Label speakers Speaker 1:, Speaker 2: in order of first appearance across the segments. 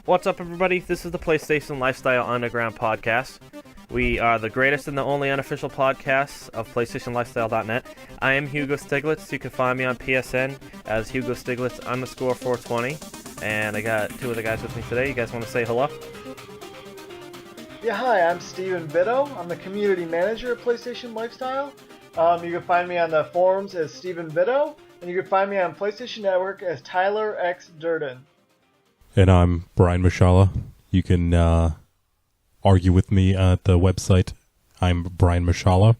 Speaker 1: What's up, everybody? This is the PlayStation Lifestyle Underground Podcast. We are the greatest and the only unofficial podcast of PlayStationLifestyle.net. I am Hugo Stiglitz. You can find me on PSN as Hugo Stiglitz _420. And I got two of the guys with me today. You guys want to say hello?
Speaker 2: Yeah, hi, I'm Steven Bitto. I'm the community manager at PlayStation Lifestyle. You can find me on the forums as Steven Bitto, and you can find me on PlayStation Network as TYLERxDURDEN.
Speaker 3: And I'm Brian Mieszala. You can argue with me at the website. I'm Brian Mieszala.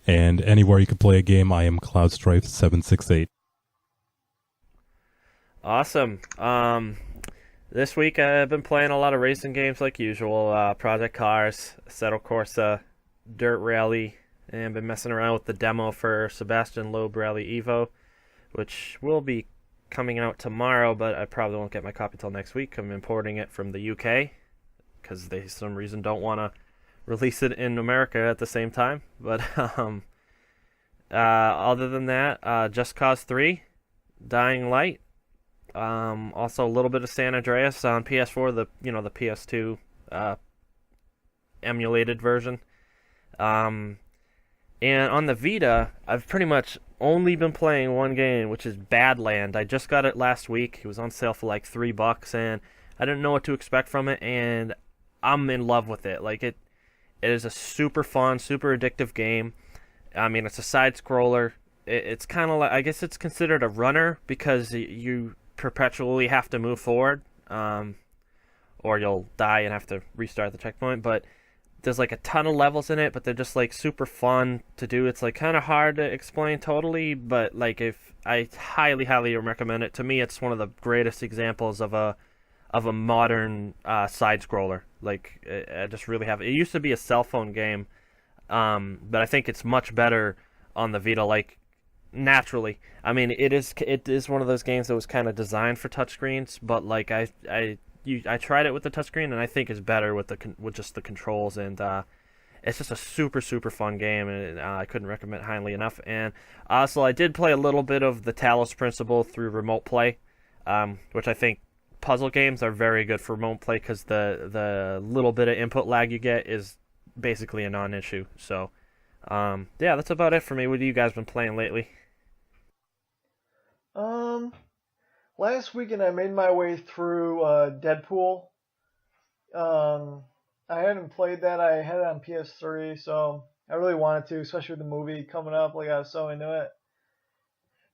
Speaker 3: And anywhere you can play a game, I am CloudStrife768.
Speaker 1: Awesome. This week I've been playing a lot of racing games like usual. Project Cars, Assetto Corsa, Dirt Rally, and been messing around with the demo for Sebastian Loeb Rally Evo, which will be coming out tomorrow, but I probably won't get my copy till next week. I'm importing it from the UK because they, for some reason, don't want to release it in America at the same time. But other than that, Just Cause 3, Dying Light, also a little bit of San Andreas on PS4, the PS2 emulated version. And on the Vita, I've pretty much only been playing one game, which is Badland. I just got it last week. It was on sale for like $3, and I didn't know what to expect from it, and I'm in love with it. Like it is a super fun, super addictive game. I mean, it's a side scroller. It's kind of like, I guess it's considered a runner because you perpetually have to move forward, or you'll die and have to restart the checkpoint. But there's like a ton of levels in it, but they're just like super fun to do. It's like kind of hard to explain totally, but like if I highly recommend it. To me, it's one of the greatest examples of a modern side scroller. Like I just really have. It used to be a cell phone game, but I think it's much better on the Vita. Like naturally, I mean, it is one of those games that was kind of designed for touchscreens, but like I tried it with the touchscreen, and I think it's better with just the controls, and it's just a super fun game, and I couldn't recommend it highly enough. And so I did play a little bit of the Talos Principle through remote play, which I think puzzle games are very good for remote play because the little bit of input lag you get is basically a non-issue. So yeah, that's about it for me. What have you guys been playing lately?
Speaker 2: Last weekend I made my way through Deadpool. I hadn't played that. I had it on PS3, so I really wanted to, especially with the movie coming up. Like I was so into it.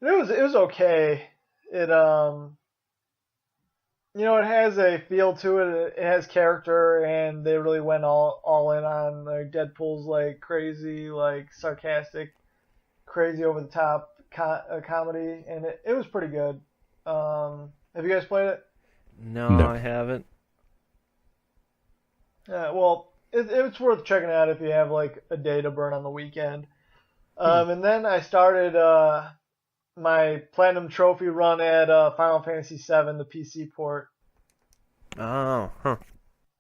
Speaker 2: It was okay. It it has a feel to it. It has character, and they really went all in on like Deadpool's like crazy, like sarcastic, crazy over the top comedy, and it was pretty good. Have you guys played it?
Speaker 1: No, I haven't.
Speaker 2: Well, it's worth checking out if you have like a day to burn on the weekend. And then I started my Platinum Trophy run at Final Fantasy VII, the PC port.
Speaker 1: Oh, huh.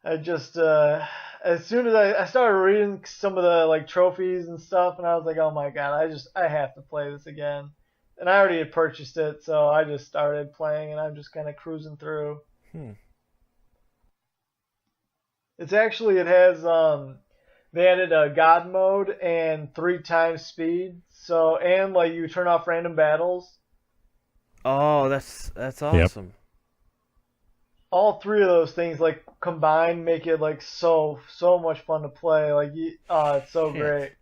Speaker 2: I just as soon as I started reading some of the like trophies and stuff, and I was like, oh my god, I have to play this again. And I already had purchased it, so I just started playing, and I'm just kind of cruising through. It has they added a God mode and 3 times speed, so and like you turn off random battles.
Speaker 1: Oh, that's awesome. Yep.
Speaker 2: All 3 of those things like combined make it like so much fun to play. Like it's so great.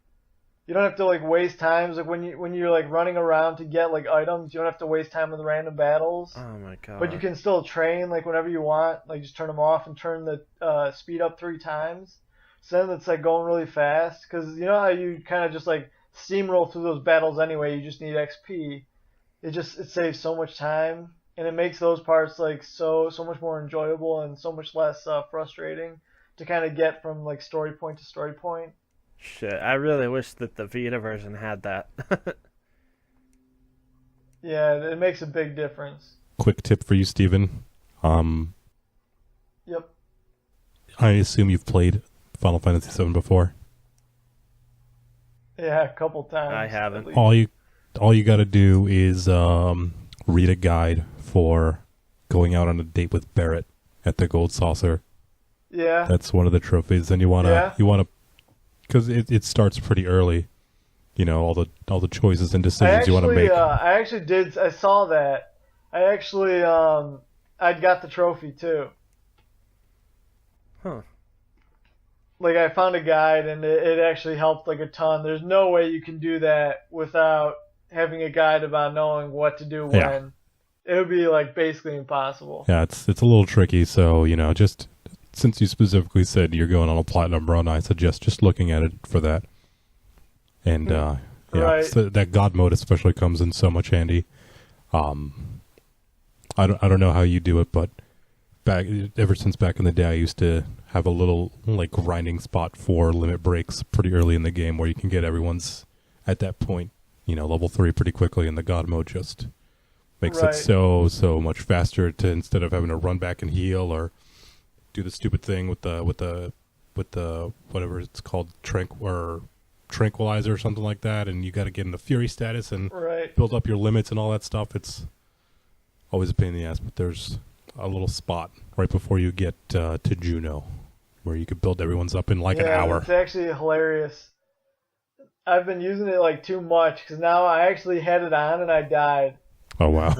Speaker 2: You don't have to like waste times like when you're like running around to get like items. You don't have to waste time with the random battles.
Speaker 1: Oh my god!
Speaker 2: But you can still train like whenever you want. Like just turn them off and turn the speed up 3 times. So then it's like going really fast because you know how you kind of just like steamroll through those battles anyway. You just need XP. It saves so much time, and it makes those parts like so much more enjoyable and so much less frustrating to kind of get from like story point to story point.
Speaker 1: Shit, I really wish that the Vita version had that.
Speaker 2: Yeah, it makes a big difference.
Speaker 3: Quick tip for you, Steven.
Speaker 2: Yep.
Speaker 3: I assume you've played Final Fantasy VII before.
Speaker 2: Yeah, a couple times.
Speaker 1: I haven't.
Speaker 3: All you got to do is read a guide for going out on a date with Barrett, at the Gold Saucer.
Speaker 2: Yeah.
Speaker 3: That's one of the trophies, and you wanna because it starts pretty early. You know, all the choices and decisions you want to make.
Speaker 2: I saw that. I got the trophy too.
Speaker 1: Huh.
Speaker 2: Like, I found a guide, and it actually helped like a ton. There's no way you can do that without having a guide about knowing what to do when.
Speaker 3: Yeah.
Speaker 2: It would be like basically impossible.
Speaker 3: Yeah, it's a little tricky. So just since you specifically said you're going on a platinum run, I suggest just looking at it for that. And
Speaker 2: Right.
Speaker 3: so that God mode especially comes in so much handy. I don't know how you do it, but ever since back in the day, I used to have a little like grinding spot for limit breaks pretty early in the game where you can get everyone's at that point, level 3 pretty quickly, and the God mode just makes it so much faster to instead of having to run back and heal or do the stupid thing with the whatever it's called tranquilizer or something like that, and you got to get into fury status and build up your limits and all that stuff. It's always a pain in the ass, but there's a little spot right before you get to Juno where you could build everyone's up in like an hour.
Speaker 2: It's actually hilarious. I've been using it like too much because now I actually had it on and I died.
Speaker 3: Oh wow.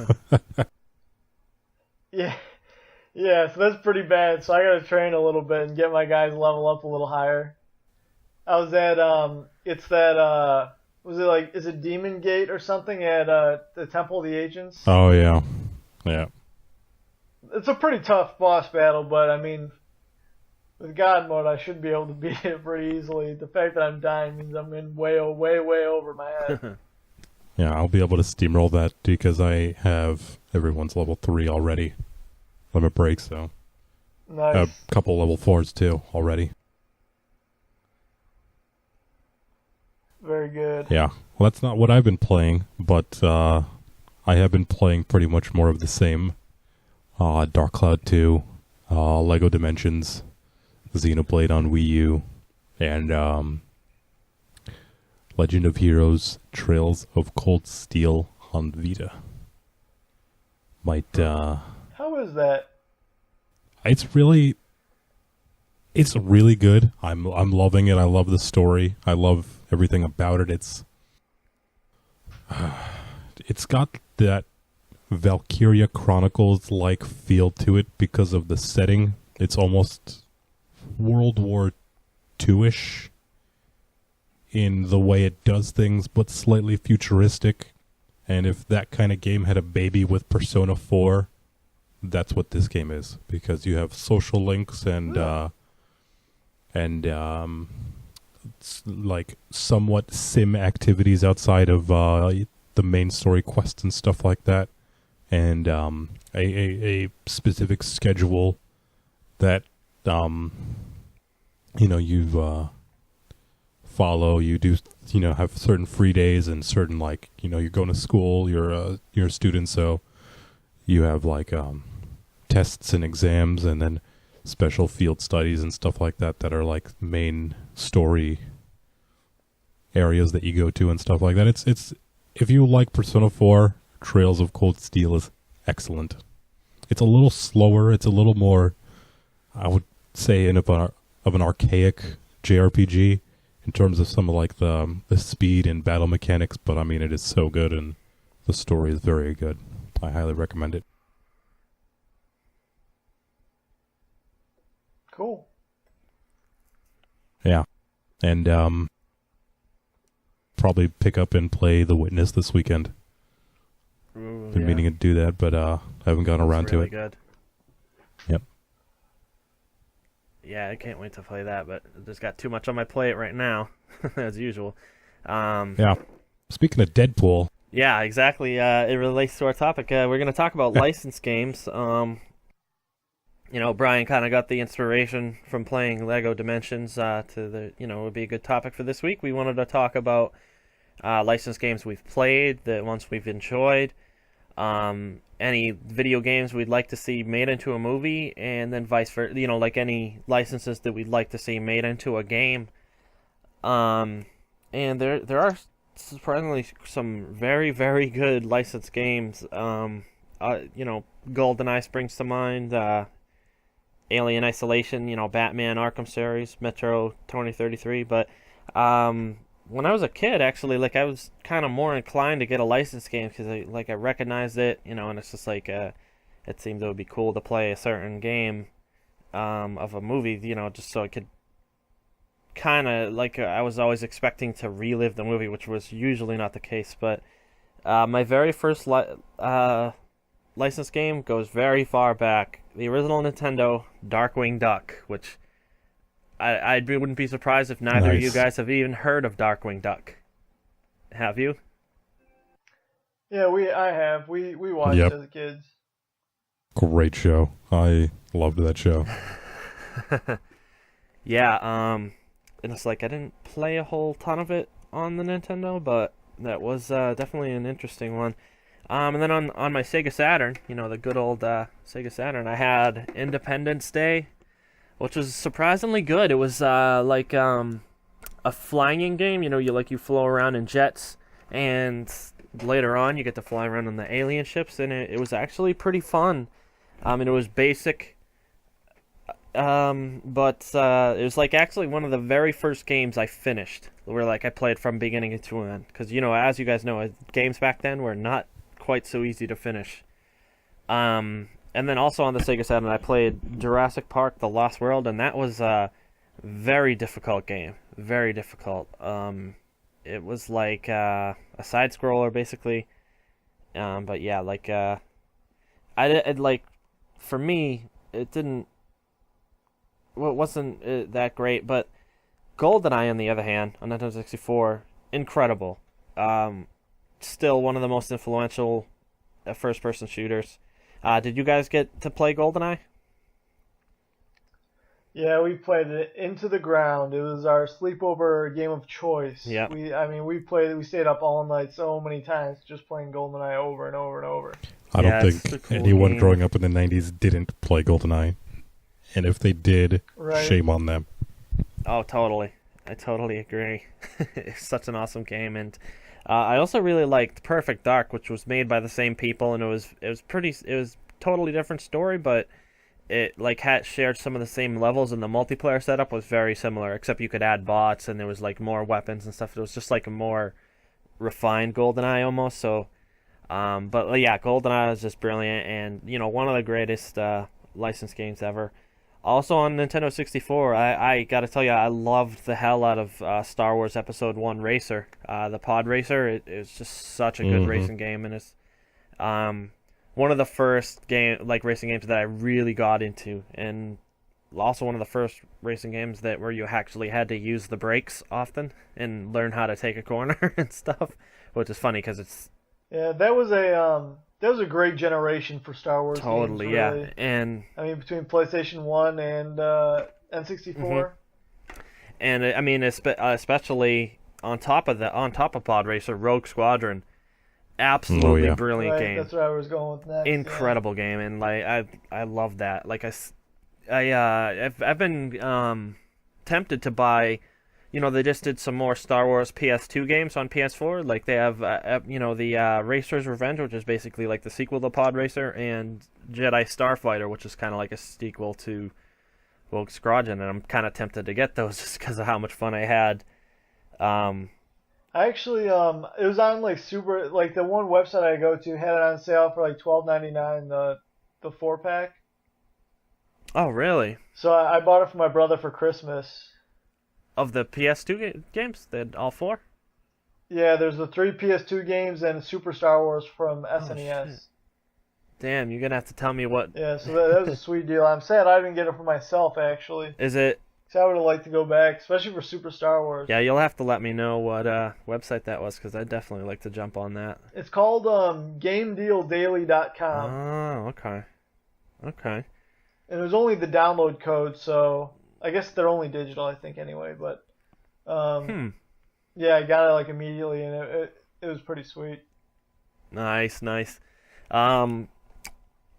Speaker 2: Yeah, so that's pretty bad. So I got to train a little bit and get my guys level up a little higher. I was at is it Demon Gate or something at the Temple of the Agents?
Speaker 3: Oh yeah.
Speaker 2: It's a pretty tough boss battle, but I mean, with God mode, I should be able to beat it pretty easily. The fact that I'm dying means I'm in way over my head.
Speaker 3: Yeah, I'll be able to steamroll that because I have everyone's level 3 already. Limit break, so
Speaker 2: Nice.
Speaker 3: a couple level 4s too already.
Speaker 2: Very good.
Speaker 3: Yeah, well, that's not what I've been playing, but I have been playing pretty much more of the same. Dark Cloud 2, Lego Dimensions, Xenoblade on Wii U, and Legend of Heroes Trails of Cold Steel on Vita.
Speaker 2: How is that?
Speaker 3: It's really good. I'm loving it. I love the story. I love everything about it. It's got that Valkyria Chronicles like feel to it because of the setting. It's almost World War II-ish in the way it does things, but slightly futuristic. And if that kind of game had a baby with Persona 4, that's what this game is, because you have social links and like somewhat sim activities outside of the main story quests and stuff like that, and a specific schedule that you follow. You do have certain free days and certain you're going to school. You're a student, so you have tests and exams, and then special field studies and stuff like that that are like main story areas that you go to and stuff like that. It's if you like Persona 4, Trails of Cold Steel is excellent. It's a little slower. It's a little more, I would say, of an archaic JRPG in terms of some of the speed and battle mechanics, but I mean it is so good and the story is very good. I highly recommend it.
Speaker 2: Cool.
Speaker 3: Yeah. And probably pick up and play The Witness this weekend.
Speaker 1: Ooh,
Speaker 3: Been meaning to do that, but haven't gotten around to it.
Speaker 1: Good.
Speaker 3: Yep.
Speaker 1: Yeah, I can't wait to play that, but I just got too much on my plate right now, as usual.
Speaker 3: Yeah. Speaking of Deadpool.
Speaker 1: Yeah, exactly. It relates to our topic. We're going to talk about licensed games. Brian kind of got the inspiration from playing Lego Dimensions it would be a good topic for this week. We wanted to talk about licensed games we've played, the ones we've enjoyed, any video games we'd like to see made into a movie, and then vice versa, like any licenses that we'd like to see made into a game. And there are surprisingly some very, very good licensed games. GoldenEye springs to mind. Alien Isolation, Batman Arkham series, Metro 2033. But when I was a kid, actually, like I was kind of more inclined to get a licensed game because I recognized it, and it's just like it seemed it would be cool to play a certain game of a movie, just so I could kind of like I was always expecting to relive the movie, which was usually not the case. But my very first licensed game goes very far back. The original Nintendo Darkwing Duck, which I wouldn't be surprised if neither of you guys have even heard of Darkwing Duck. Have you?
Speaker 2: Yeah, I have. We watched it as kids.
Speaker 3: Great show. I loved that show.
Speaker 1: Yeah, and it's like I didn't play a whole ton of it on the Nintendo, but that was definitely an interesting one. And then on my Sega Saturn, the good old Sega Saturn, I had Independence Day, which was surprisingly good. It was like a flying game. You flow around in jets, and later on you get to fly around on the alien ships, and it was actually pretty fun. And it was basic, but it was like actually one of the very first games I finished, where like I played from beginning to end. Because as you guys know, games back then were not quite so easy to finish. And then also on the Sega Saturn, I played Jurassic Park: The Lost World, and that was a very difficult game. Very difficult. It was like a side scroller basically. But yeah, like for me, it didn't. Well, it wasn't that great. But GoldenEye, on the other hand, on Nintendo 64, incredible. Still one of the most influential first-person shooters. Did you guys get to play GoldenEye?
Speaker 2: Yeah, we played it into the ground. It was our sleepover game of choice.
Speaker 1: Yeah.
Speaker 2: We stayed up all night so many times just playing GoldenEye over and over and over.
Speaker 3: I don't think
Speaker 1: cool
Speaker 3: anyone
Speaker 1: game.
Speaker 3: growing up in the 90s didn't play GoldenEye. And if they did, shame on them.
Speaker 1: Oh, totally. I totally agree. It's such an awesome game, and I also really liked Perfect Dark, which was made by the same people, and it was totally different story, but it like had shared some of the same levels, and the multiplayer setup was very similar, except you could add bots, and there was like more weapons and stuff. It was just like a more refined GoldenEye almost. So, but yeah, GoldenEye is just brilliant, and one of the greatest licensed games ever. Also on Nintendo 64, I gotta tell you, I loved the hell out of Star Wars Episode 1 Racer. The Pod Racer, it was just such a good racing game, and it's one of the first racing games that I really got into, and also one of the first racing games where you actually had to use the brakes often and learn how to take a corner and stuff, which is funny because it's...
Speaker 2: Yeah, that was a great generation for Star Wars
Speaker 1: totally,
Speaker 2: games, really.
Speaker 1: Yeah. And
Speaker 2: between PlayStation 1 and N64.
Speaker 1: And especially on top of Pod Racer, Rogue Squadron, absolutely brilliant game.
Speaker 2: That's where I was going with next.
Speaker 1: Incredible game, and like I love that. Like I've been tempted to buy. They just did some more Star Wars PS2 games on PS4. Like they have, the Racer's Revenge, which is basically like the sequel to Pod Racer, and Jedi Starfighter, which is kind of like a sequel to Rogue Squadron. And I'm kind of tempted to get those just because of how much fun I had.
Speaker 2: I actually, it was on like the one website I go to had it on sale for like $12.99, the 4-pack.
Speaker 1: Oh, really?
Speaker 2: So I bought it for my brother for Christmas.
Speaker 1: Of the PS2 games? They had all 4?
Speaker 2: Yeah, there's the 3 PS2 games and Super Star Wars from SNES.
Speaker 1: Shit. Damn, you're going to have to tell me what...
Speaker 2: Yeah, so that was a sweet deal. I'm sad I didn't get it for myself, actually.
Speaker 1: Is it...
Speaker 2: So I would have liked to go back, especially for Super Star Wars.
Speaker 1: Yeah, you'll have to let me know what website that was, because I'd definitely like to jump on that.
Speaker 2: It's called GameDealDaily.com.
Speaker 1: Oh, okay. Okay.
Speaker 2: And it was only the download code, so... I guess they're only digital, I think, anyway. But yeah, I got it like immediately, and it was pretty sweet.
Speaker 1: Nice. On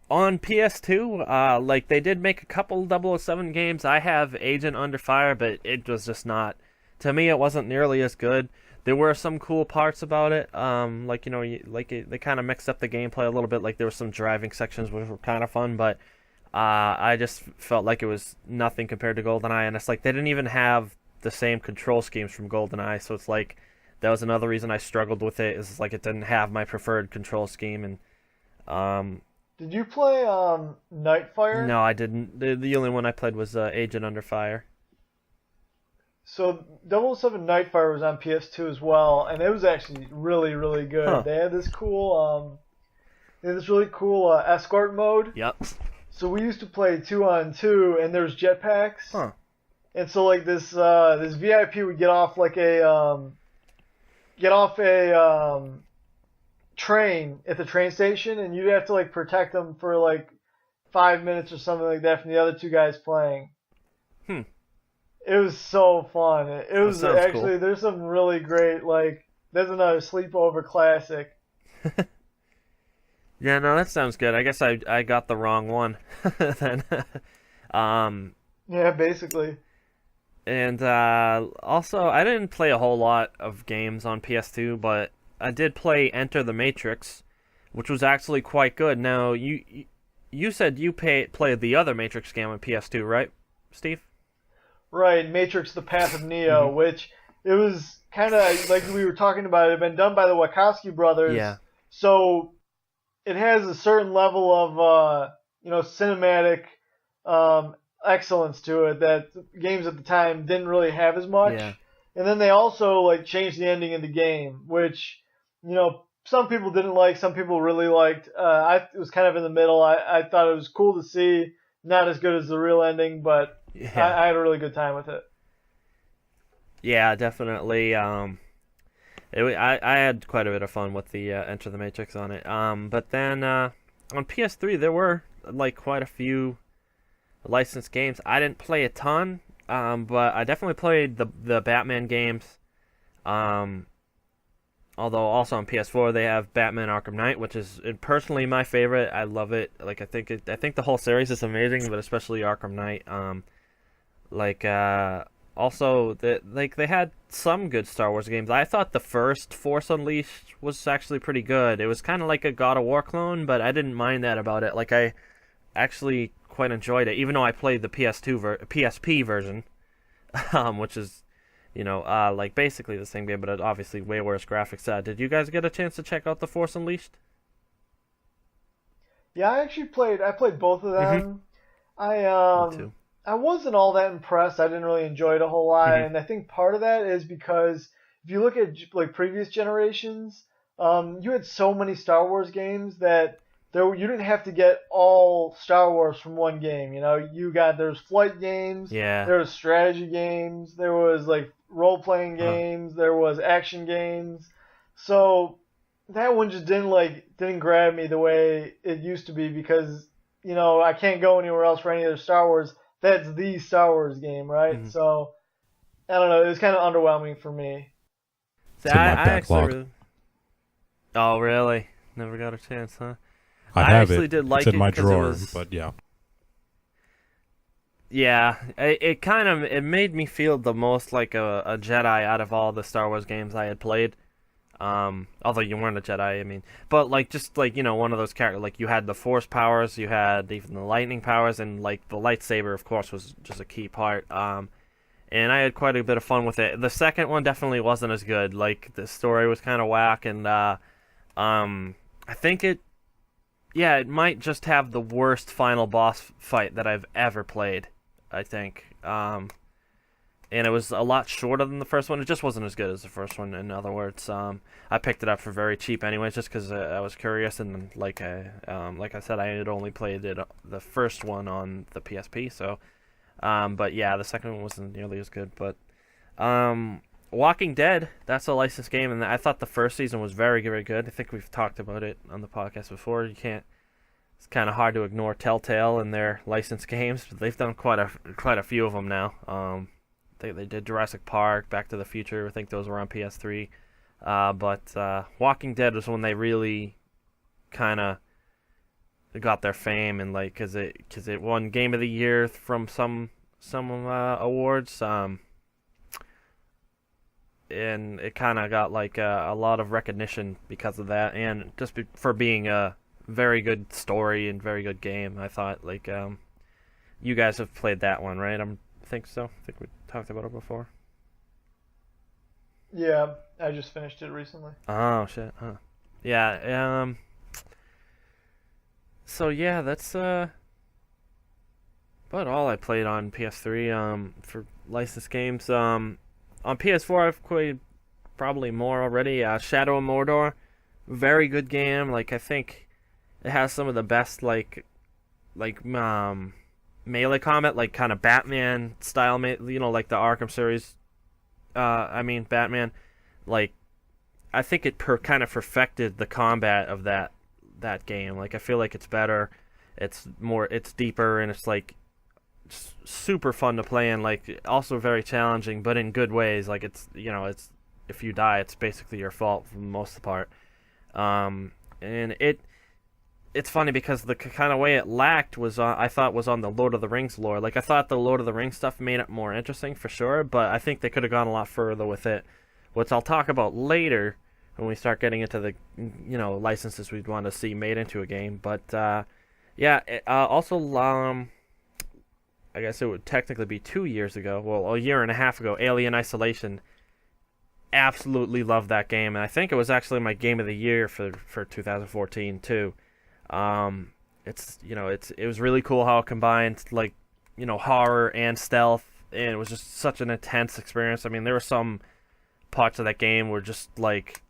Speaker 1: PS2, like they did make a couple 007 games. I have Agent Under Fire, but it was just not. To me, it wasn't nearly as good. There were some cool parts about it. They kind of mixed up the gameplay a little bit. Like there were some driving sections which were kind of fun, but I just felt like it was nothing compared to GoldenEye, and it's like they didn't even have the same control schemes from GoldenEye, so it's like that was another reason I struggled with it. Is like it didn't have my preferred control scheme, and
Speaker 2: Did you play Nightfire?
Speaker 1: no, I didn't. The only one I played was Agent Under Fire.
Speaker 2: So 007 Nightfire was on PS2 as well, and it was actually really, really good.
Speaker 1: Huh.
Speaker 2: They had this cool, really cool escort mode.
Speaker 1: Yep.
Speaker 2: So we used to play 2-on-2, and there's jetpacks.
Speaker 1: Huh.
Speaker 2: And so like this VIP would get off like a train at the train station, and you'd have to like protect them for like 5 minutes or something like that from the other two guys playing. It was so fun. It was
Speaker 1: sounds
Speaker 2: actually
Speaker 1: cool.
Speaker 2: There's some really great there's another sleepover classic.
Speaker 1: Yeah, no, that sounds good. I guess I got the wrong one then.
Speaker 2: Yeah, basically.
Speaker 1: And also, I didn't play a whole lot of games on PS2, but I did play Enter the Matrix, which was actually quite good. Now, you said you played the other Matrix game on PS2, right, Steve?
Speaker 2: Right, Matrix: The Path of Neo, which it was kind of like we were talking about. It had been done by the Wachowski brothers.
Speaker 1: Yeah.
Speaker 2: So it has a certain level of cinematic excellence to it that games at the time didn't really have as much.
Speaker 1: Yeah.
Speaker 2: And then they also changed the ending of the game, which some people didn't like, some people really liked. I was kind of in the middle. I thought it was cool to see, not as good as the real ending, but
Speaker 1: Yeah.
Speaker 2: I had a really good time with it.
Speaker 1: Yeah, definitely. I had quite a bit of fun with the Enter the Matrix on it. But then on PS3 there were quite a few licensed games. I didn't play a ton, but I definitely played the Batman games. Although also on PS4 they have Batman Arkham Knight, which is personally my favorite. I love it. I think the whole series is amazing, but especially Arkham Knight. Also, they had some good Star Wars games. I thought the first Force Unleashed was actually pretty good. It was kind of like a God of War clone, but I didn't mind that about it. I actually quite enjoyed it, even though I played the PSP version, which is, basically the same game, but obviously way worse graphics. Did you guys get a chance to check out the Force Unleashed?
Speaker 2: Yeah, I played both of them.
Speaker 1: Me too.
Speaker 2: I wasn't all that impressed. I didn't really enjoy it a whole lot, and I think part of that is because if you look at previous generations, you had so many Star Wars games that you didn't have to get all Star Wars from one game. There's flight games, there was strategy games, there was role playing games, there was action games. So that one just didn't grab me the way it used to be because I can't go anywhere else for any other Star Wars. That's the Star Wars game, right?
Speaker 1: Mm-hmm.
Speaker 2: So, I don't know. It was kind of underwhelming for me.
Speaker 1: See,
Speaker 3: It's in my
Speaker 1: I actually
Speaker 3: backlog.
Speaker 1: Oh, really? Never got a chance, huh?
Speaker 3: I
Speaker 1: I
Speaker 3: have
Speaker 1: actually
Speaker 3: it.
Speaker 1: did like
Speaker 3: it's in
Speaker 1: it
Speaker 3: my
Speaker 1: 'cause it
Speaker 3: drawer,
Speaker 1: was-
Speaker 3: but yeah.
Speaker 1: Yeah, it made me feel the most like a Jedi out of all the Star Wars games I had played. Although you weren't a Jedi, I mean, but one of those characters. You had the Force powers, you had even the lightning powers, and the lightsaber, of course, was just a key part. And I had quite a bit of fun with it. The second one definitely wasn't as good. The story was kind of whack, and I think it might just have the worst final boss fight that I've ever played. I think. And it was a lot shorter than the first one. It just wasn't as good as the first one. In other words, I picked it up for very cheap, anyways, just because I was curious. And like I said, I had only played the first one on the PSP. So, but yeah, the second one wasn't nearly as good. But Walking Dead, that's a licensed game, and I thought the first season was very, very good. I think we've talked about it on the podcast before. It's kind of hard to ignore Telltale and their licensed games, but they've done quite a few of them now. They did Jurassic Park, Back to the Future. I think those were on PS3. But Walking Dead was when they really kind of got their fame, and because it won Game of the Year from some awards. And it kind of got a lot of recognition because of that, and just for being a very good story and very good game. I thought you guys have played that one, right? I think so. I think we talked about it before.
Speaker 2: Yeah, I just finished it recently.
Speaker 1: Oh shit. Huh. Yeah. So yeah, that's about all I played on PS3. For licensed games. On PS4, I've played probably more already. Shadow of Mordor, very good game. Like I think it has some of the best melee combat, like kind of Batman style, like the Arkham series. Batman. Like, I think it kind of perfected the combat of that game. Like, I feel like it's better, it's deeper, and it's like super fun to play, and like also very challenging, but in good ways. Like it's if you die, it's basically your fault for the most part. And it's funny because the kind of way it lacked was I thought was on the Lord of the Rings lore. Like I thought the Lord of the Rings stuff made it more interesting for sure, but I think they could have gone a lot further with it, which I'll talk about later when we start getting into the licenses we'd want to see made into a game. But also I guess it would technically be 2 years ago, well, a year and a half ago, Alien Isolation. Absolutely loved that game, and I think it was actually my game of the year for 2014 too. It was really cool how it combined horror and stealth, and it was just such an intense experience. I mean, there were some parts of that game were just like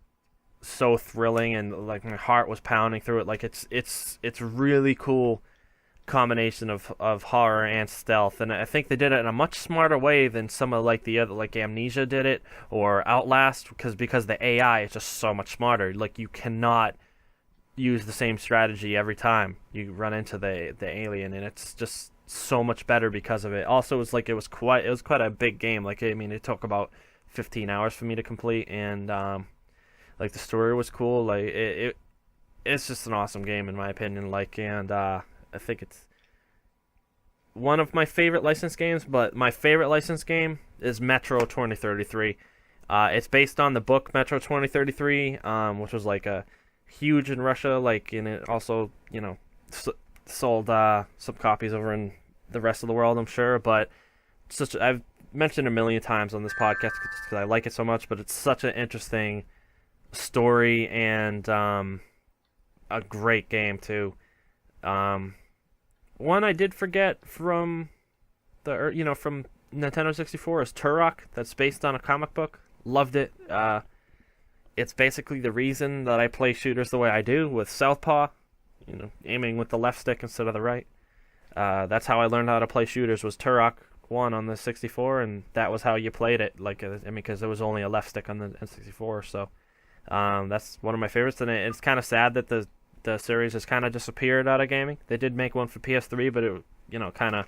Speaker 1: so thrilling, and like my heart was pounding through it. Like it's really cool combination of horror and stealth, and I think they did it in a much smarter way than some of like the other, like Amnesia did it or Outlast, because the AI is just so much smarter. Like you cannot use the same strategy every time you run into the alien, and it's just so much better because of it. Also, it was quite a big game. Like I mean, it took about 15 hours for me to complete, and like the story was cool. Like it's just an awesome game in my opinion. Like, and I think it's one of my favorite licensed games, but my favorite licensed game is Metro 2033. It's based on the book Metro 2033, which was like a huge in Russia, like, and it also, sold some copies over in the rest of the world, I'm sure, but I've mentioned a million times on this podcast because I like it so much, but it's such an interesting story and a great game too. One I did forget from from Nintendo 64 is Turok. That's based on a comic book. Loved it. It's basically the reason that I play shooters the way I do with Southpaw, aiming with the left stick instead of the right. That's how I learned how to play shooters, was Turok 1 on the 64, and that was how you played it. Because there was only a left stick on the N64, so that's one of my favorites. And it's kind of sad that the series has kind of disappeared out of gaming. They did make one for PS3, but it kind of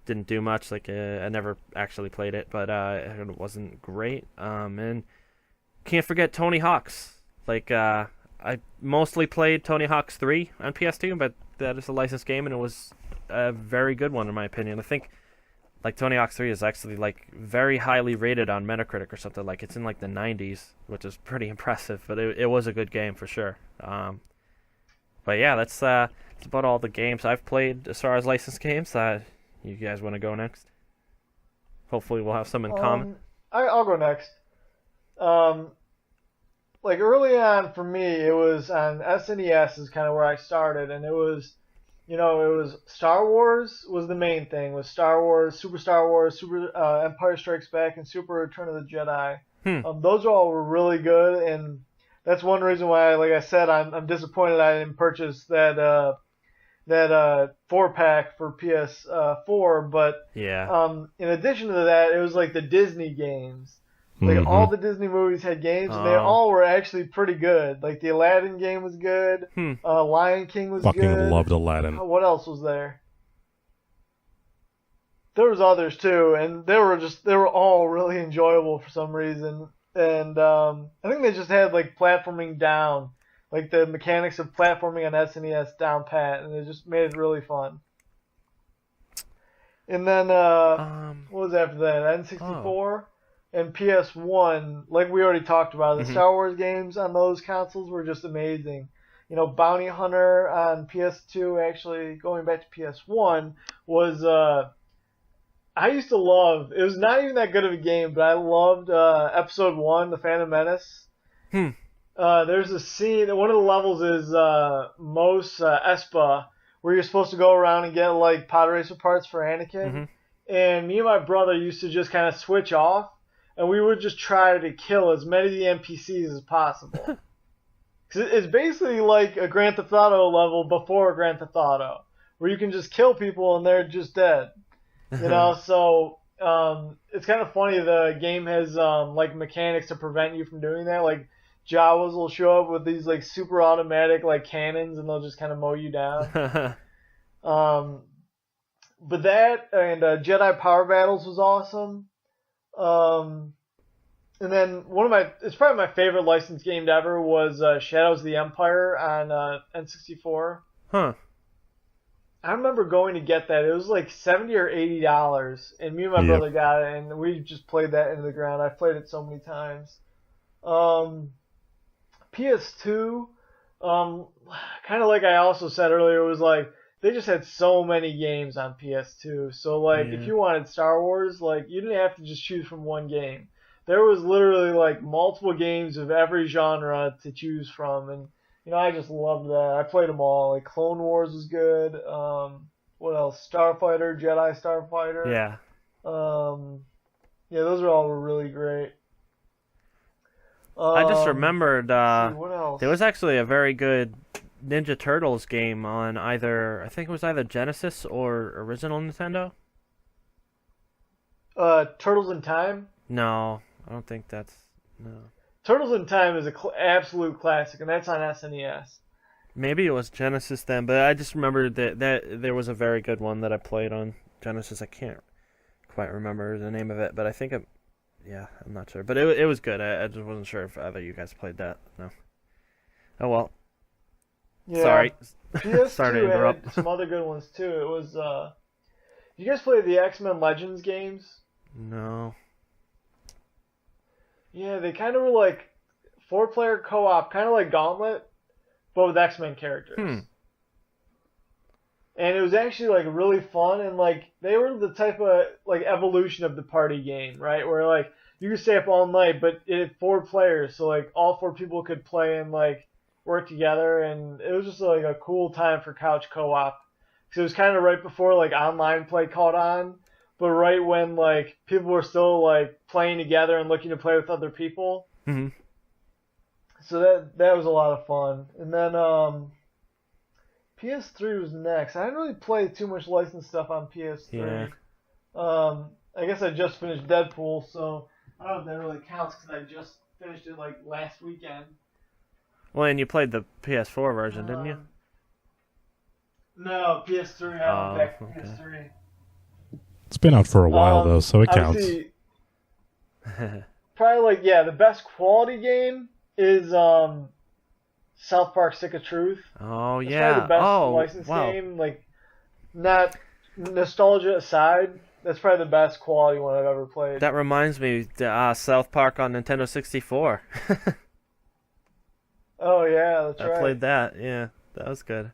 Speaker 1: didn't do much. Like I never actually played it, but it wasn't great. And can't forget Tony Hawk's. Like I mostly played Tony Hawk's 3 on PS2, but that is a licensed game, and it was a very good one in my opinion. I think like Tony Hawk's 3 is actually like very highly rated on Metacritic or something. Like it's in like the 90s, which is pretty impressive. But it was a good game for sure. But yeah, that's about all the games I've played as far as licensed games. You guys want to go next? Hopefully we'll have some in common.
Speaker 2: I'll go next. Like early on for me, it was on SNES is kind of where I started, and it was Star Wars was the main thing. Was Star Wars, Super Empire Strikes Back, and Super Return of the Jedi. Those all were really good, and that's one reason why, like I said, I'm disappointed I didn't purchase that 4-pack for PS4. But
Speaker 1: yeah.
Speaker 2: In addition to that, it was like the Disney games. Like all the Disney movies had games, and they all were actually pretty good. Like the Aladdin game was good. Lion King was
Speaker 3: Fucking
Speaker 2: good.
Speaker 3: Fucking loved Aladdin.
Speaker 2: What else was there? There was others too, and they were all really enjoyable for some reason. And I think they just had like platforming down, like the mechanics of platforming on SNES down pat, and it just made it really fun. And then what was after that? N64 and PS1. Like we already talked about, the Star Wars games on those consoles were just amazing. Bounty Hunter on PS2, actually going back to PS1, was I used to love. It was not even that good of a game, but I loved Episode 1, The Phantom Menace. There's a scene. One of the levels is Mos Espa, where you're supposed to go around and get like pod racer parts for Anakin. And me and my brother used to just kind of switch off, and we would just try to kill as many of the NPCs as possible. Cause it's basically like a Grand Theft Auto level before Grand Theft Auto, where you can just kill people and they're just dead. So it's kind of funny. The game has like mechanics to prevent you from doing that. Like Jawas will show up with these like super automatic like cannons, and they'll just kind of mow you down. But that and Jedi Power Battles was awesome. And then it's probably my favorite licensed game ever was Shadows of the Empire on N64. I remember going to get that. It was like $70 or $80, and me and my brother got it, and we just played that into the ground. I've played it so many times. PS2, kind of like I also said earlier, it was like they just had so many games on PS2. So like if you wanted Star Wars, like you didn't have to just choose from one game. There was literally like multiple games of every genre to choose from, and I just loved that. I played them all. Like Clone Wars was good. What else? Starfighter, Jedi Starfighter.
Speaker 1: Yeah.
Speaker 2: Those are all really great.
Speaker 1: I just remembered
Speaker 2: what else?
Speaker 1: there was actually a very good Ninja Turtles game on I think it was either Genesis or original Nintendo.
Speaker 2: Turtles in Time?
Speaker 1: No, I don't think that's no.
Speaker 2: Turtles in Time is an absolute classic, and that's on SNES.
Speaker 1: Maybe it was Genesis then, but I just remembered that there was a very good one that I played on Genesis. I can't quite remember the name of it, but I think I'm not sure. But it was good. I just wasn't sure if either you guys played that. No. Oh well.
Speaker 2: Yeah.
Speaker 1: Sorry.
Speaker 2: PS2
Speaker 1: Sorry to interrupt.
Speaker 2: had some other good ones too. It was you guys play the X-Men Legends games?
Speaker 1: No.
Speaker 2: Yeah, they kind of were like 4-player co-op, kind of like Gauntlet, but with X-Men characters. And it was actually like really fun, and like they were the type of like evolution of the party game, right? Where like you could stay up all night, but it had 4 players, so like all 4 people could play and like work together, and it was just like a cool time for couch co-op. Because it was kind of right before like online play caught on, but right when like people were still like playing together and looking to play with other people. So that was a lot of fun. And then PS3 was next. I didn't really play too much licensed stuff on PS3. I guess I just finished Deadpool, so I don't know if that really counts because I just finished it like last weekend.
Speaker 1: Well, and you played the PS4 version, didn't you?
Speaker 2: No, PS3. I went back to PS3.
Speaker 3: It's been out for a while though, so it counts.
Speaker 2: Probably the best quality game is South Park: Stick of Truth.
Speaker 1: Oh
Speaker 2: That's
Speaker 1: yeah.
Speaker 2: probably the best licensed game. Like, not nostalgia aside, that's probably the best quality one I've ever played.
Speaker 1: That reminds me, South Park on Nintendo 64.
Speaker 2: Oh yeah, that's right.
Speaker 1: I played that. Yeah, that was good.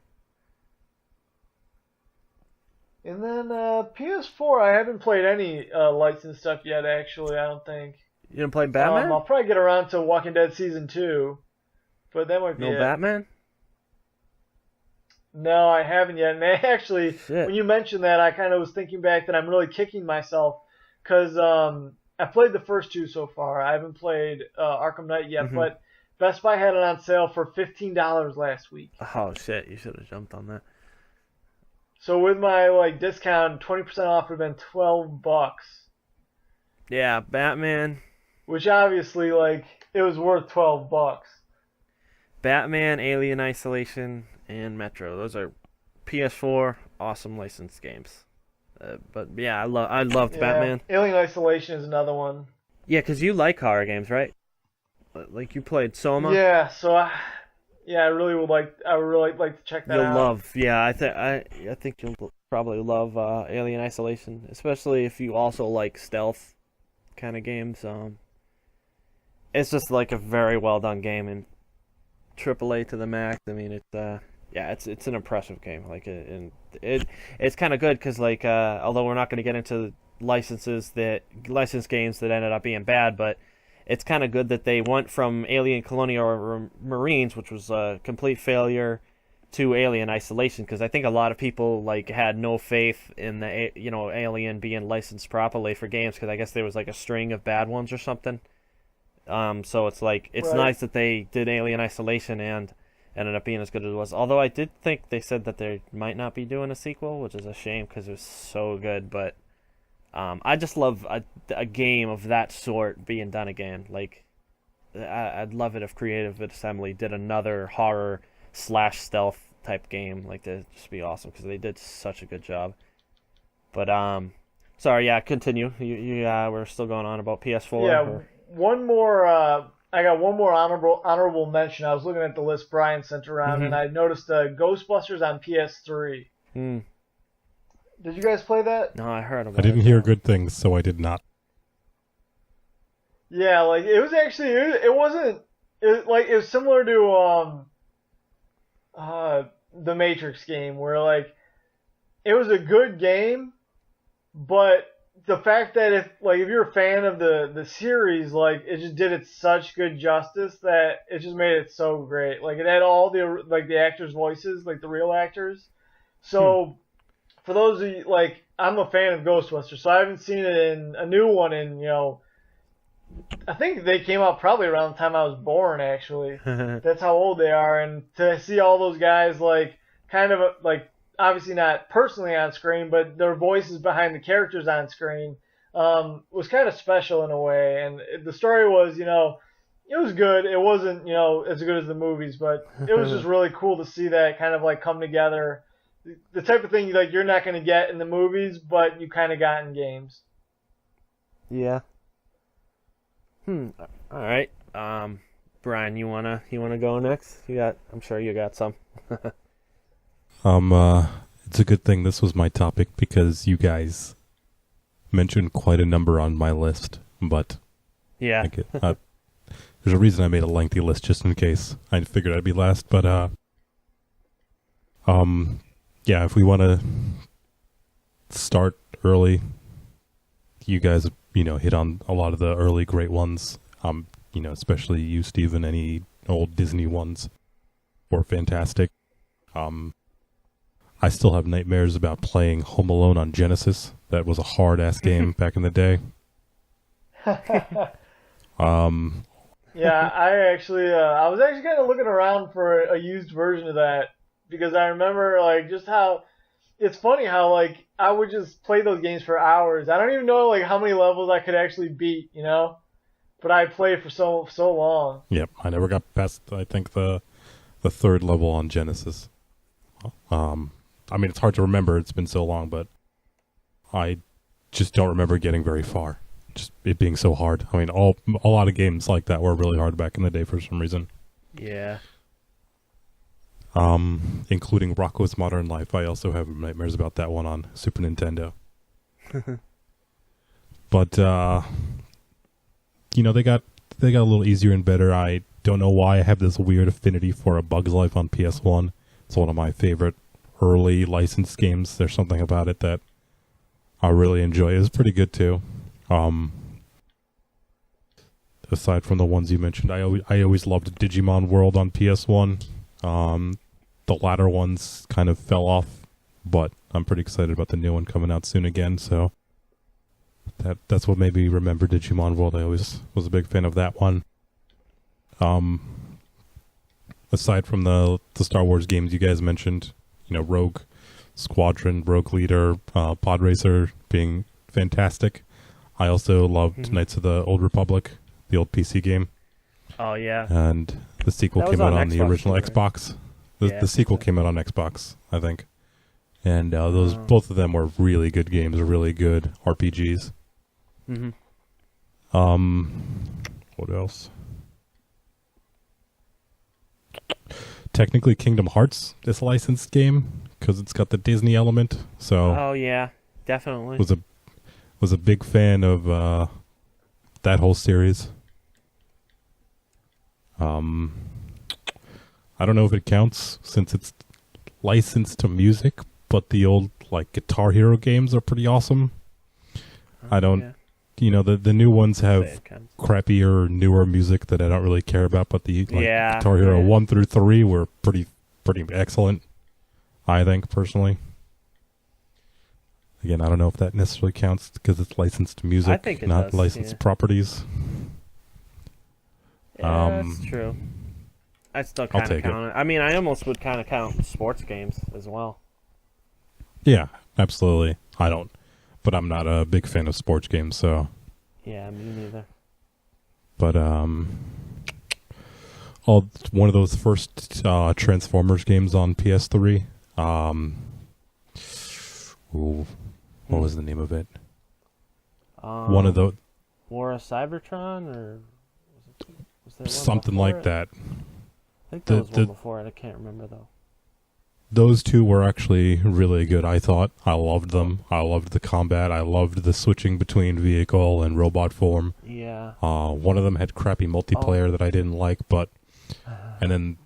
Speaker 2: And then PS4, I haven't played any licensed stuff yet. Actually, I don't think.
Speaker 1: You didn't play Batman?
Speaker 2: I'll probably get around to Walking Dead Season 2, but that might be it.
Speaker 1: No Batman?
Speaker 2: No, I haven't yet. And actually,
Speaker 1: Shit.
Speaker 2: When you mentioned that, I kind of was thinking back that I'm really kicking myself because I played the first 2 so far. I haven't played Arkham Knight yet, but Best Buy had it on sale for $15 last week.
Speaker 1: Oh shit! You should have jumped on that.
Speaker 2: So with my discount, 20% off would have been $12.
Speaker 1: Yeah, Batman.
Speaker 2: Which obviously, it was worth $12.
Speaker 1: Batman, Alien Isolation, and Metro. Those are PS4 awesome licensed games. But yeah, I loved Batman.
Speaker 2: Alien Isolation is another one.
Speaker 1: Yeah, because you like horror games, right? Like you played Soma.
Speaker 2: Yeah, so I really would like to check that out.
Speaker 1: I think you'll probably love Alien Isolation, especially if you also like stealth kind of games. It's just like a very well done game, and AAA to the max. I mean, it's an impressive game. Like, it's kind of good because like although we're not going to get into licensed games that ended up being bad, but it's kind of good that they went from Alien Colonial Marines, which was a complete failure, to Alien Isolation, because I think a lot of people like had no faith in the Alien being licensed properly for games, because I guess there was like a string of bad ones or something. So it's like it's
Speaker 2: Right.
Speaker 1: nice that they did Alien Isolation and ended up being as good as it was. Although I did think they said that they might not be doing a sequel, which is a shame because it was so good. But I just love a game of that sort being done again. Like I'd love it if Creative Assembly did another horror / stealth type game. Like that'd just be awesome because they did such a good job. But sorry, yeah, continue. You we're still going on about PS4.
Speaker 2: Yeah,
Speaker 1: or-
Speaker 2: one more. I got one more honorable mention. I was looking at the list Brian sent around, and I noticed Ghostbusters on PS3.
Speaker 1: Hmm.
Speaker 2: Did you guys play that?
Speaker 1: No, I heard about
Speaker 3: I didn't
Speaker 1: it.
Speaker 3: hear good things, so I did not.
Speaker 2: Yeah, like it was actually it wasn't it was similar to the Matrix game where like it was a good game, but the fact that if you're a fan of the series, like it just did it such good justice that it just made it so great. Like it had all the actors' voices, like the real actors. So for those of you I'm a fan of Ghostbusters, so I haven't seen it in a new one in I think they came out probably around the time I was born, actually. That's how old they are. And to see all those guys, obviously not personally on screen, but their voices behind the characters on screen, was kind of special in a way. And the story was, it was good. It wasn't, as good as the movies, but it was just really cool to see that kind of come together. The type of thing you're not going to get in the movies, but you kind of got in games.
Speaker 1: Yeah. All right. Brian, you wanna go next? I'm sure you got some.
Speaker 3: It's a good thing this was my topic because you guys mentioned quite a number on my list, but
Speaker 1: Yeah.
Speaker 3: there's a reason I made a lengthy list just in case. I figured I'd be last, but yeah, if we want to start early, you guys hit on a lot of the early great ones. Especially you, Steven, any old Disney ones were fantastic. I still have nightmares about playing Home Alone on Genesis. That was a hard-ass game back in the day.
Speaker 2: Yeah, I was actually kind of looking around for a used version of that because I remember just how it's funny how I would just play those games for hours. I don't even know how many levels I could actually beat, but I played for so long.
Speaker 3: Yep, I never got past, I think, the third level on Genesis. I mean, it's hard to remember. It's been so long, but I just don't remember getting very far. Just it being so hard. I mean, a lot of games like that were really hard back in the day for some reason.
Speaker 1: Yeah.
Speaker 3: Including Rocko's Modern Life. I also have nightmares about that one on Super Nintendo. But they got a little easier and better. I don't know why I have this weird affinity for A Bug's Life on PS1. It's one of my favorite early licensed games. There's something about it that I really enjoy. It's pretty good too. Aside from the ones you mentioned, I always loved Digimon World on PS1. The latter ones kind of fell off, but I'm pretty excited about the new one coming out soon again. So that's what made me remember Digimon World. I always was a big fan of that one. Aside from the Star Wars games you guys mentioned, Rogue Squadron, Rogue Leader, Pod Racer being fantastic. I also loved Knights of the Old Republic, the old PC game.
Speaker 1: Oh yeah.
Speaker 3: And the sequel
Speaker 1: That was
Speaker 3: came out
Speaker 1: on
Speaker 3: on the
Speaker 1: Xbox
Speaker 3: original
Speaker 1: too, right?
Speaker 3: Xbox.
Speaker 1: Yeah,
Speaker 3: The sequel came out on Xbox, I think. And both of them were really good games, really good RPGs. What else? Technically, Kingdom Hearts is a licensed game because it's got the Disney element. So
Speaker 1: Oh yeah, definitely.
Speaker 3: was a big fan of that whole series. I don't know if it counts since it's licensed to music, but the old like Guitar Hero games are pretty awesome. I don't,
Speaker 1: Yeah.
Speaker 3: you know, the new ones
Speaker 1: Say
Speaker 3: have
Speaker 1: it counts.
Speaker 3: crappier, newer music that I don't really care about, but the
Speaker 1: Yeah,
Speaker 3: Guitar Hero
Speaker 1: yeah.
Speaker 3: 1 through 3 were pretty excellent, I think, personally. Again, I don't know if that necessarily counts because it's licensed to music,
Speaker 1: I think it
Speaker 3: not
Speaker 1: does,
Speaker 3: licensed
Speaker 1: yeah.
Speaker 3: properties.
Speaker 1: Yeah, that's true. I still kind of
Speaker 3: take it.
Speaker 1: count it. I mean, I almost would kind of count sports games as well.
Speaker 3: Yeah, absolutely. I don't, but I'm not a big fan of sports games, so.
Speaker 1: Yeah, me neither.
Speaker 3: But one of those first Transformers games on PS3. What was the name of it? One of the
Speaker 1: War of Cybertron, or was there one
Speaker 3: something
Speaker 1: before
Speaker 3: like
Speaker 1: it?
Speaker 3: that.
Speaker 1: I think there was one before it. I can't remember though.
Speaker 3: Those two were actually really good, I thought. I loved them. I loved the combat. I loved the switching between vehicle and robot form.
Speaker 1: Yeah.
Speaker 3: One of them had crappy multiplayer that I didn't like, and then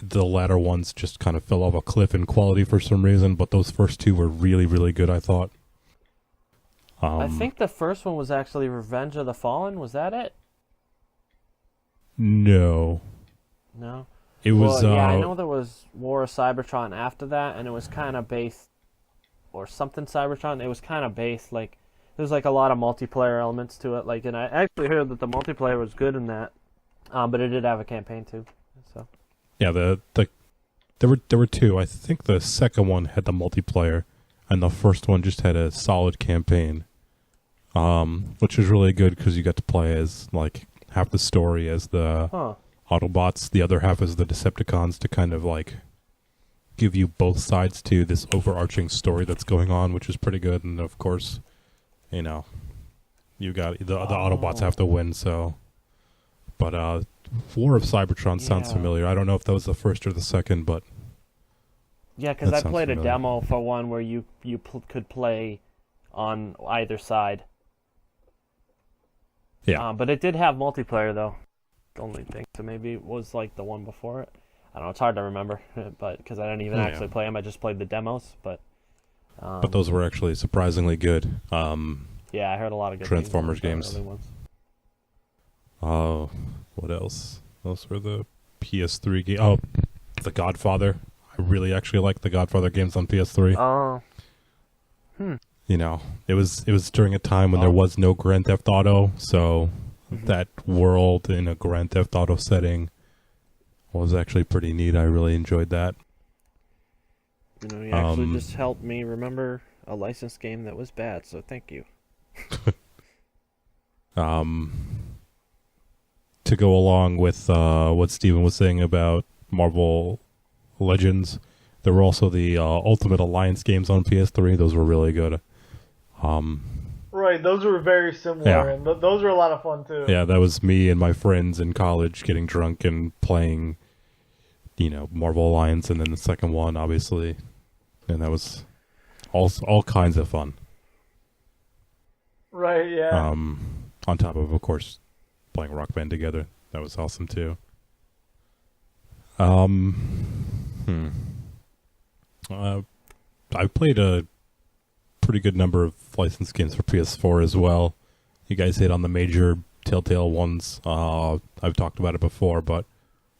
Speaker 3: the latter ones just kind of fell off a cliff in quality for some reason, but those first two were really, really good, I thought.
Speaker 1: I think the first one was actually Revenge of the Fallen. Was that it?
Speaker 3: No.
Speaker 1: No.
Speaker 3: It was,
Speaker 1: Well, yeah, I know there was War of Cybertron after that, and it was kind of based, or something Cybertron. It was kind of based, like, there's like a lot of multiplayer elements to it. Like, and I actually heard that the multiplayer was good in that, but it did have a campaign too. So.
Speaker 3: Yeah, there were two. I think the second one had the multiplayer, and the first one just had a solid campaign, which was really good because you got to play as like half the story as the Autobots, the other half as the Decepticons, to kind of like give you both sides to this overarching story that's going on, which is pretty good. And of course, you know, you got the Autobots have to win. So, but War of Cybertron sounds familiar. I don't know if that was the first or the second, but
Speaker 1: Yeah, because I played
Speaker 3: familiar.
Speaker 1: a demo for one where you could play on either side.
Speaker 3: yeah,
Speaker 1: But it did have multiplayer though. The only thing, so maybe it was like the one before it. I don't know. It's hard to remember, but because I didn't even actually play them, I just played the demos. But
Speaker 3: those were actually surprisingly good.
Speaker 1: yeah, I heard a lot of good
Speaker 3: Transformers
Speaker 1: things
Speaker 3: games.
Speaker 1: about the other ones.
Speaker 3: What else? Those were the PS3 games. Oh, The Godfather. I really actually like the Godfather games on PS3.
Speaker 1: Oh.
Speaker 3: You know, it was during a time when there was no Grand Theft Auto, so that world in a Grand Theft Auto setting was actually pretty neat. I really enjoyed that.
Speaker 1: You know, you actually just helped me remember a licensed game that was bad, so thank you.
Speaker 3: To go along with what Steven was saying about Marvel Legends, there were also the Ultimate Alliance games on PS3. Those were really good.
Speaker 2: Right, those were very similar, and those were a lot of fun too.
Speaker 3: Yeah, that was me and my friends in college getting drunk and playing, you know, Marvel Alliance, and then the second one, obviously, and that was all kinds of fun.
Speaker 2: Right, yeah.
Speaker 3: On top of course, playing Rock Band together, that was awesome too. I played a pretty good number of licensed games for PS4 as well. You guys hit on the major Telltale ones. I've talked about it before, but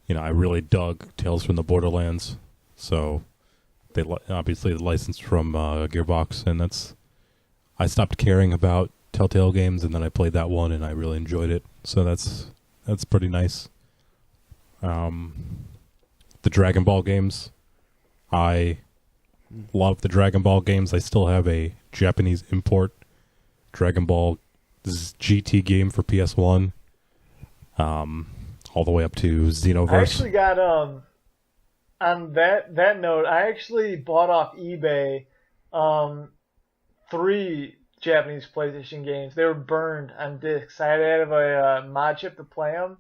Speaker 3: you know, I really dug Tales from the Borderlands. So they obviously licensed from Gearbox, and I stopped caring about Telltale games, and then I played that one, and I really enjoyed it. So that's pretty nice. The Dragon Ball games, I love the Dragon Ball games. I still have a Japanese import Dragon Ball GT game for PS1, all the way up to Xenoverse.
Speaker 2: I actually got on that note, I actually bought off eBay 3 Japanese PlayStation games. They were burned on discs. I had to have a mod chip to play them.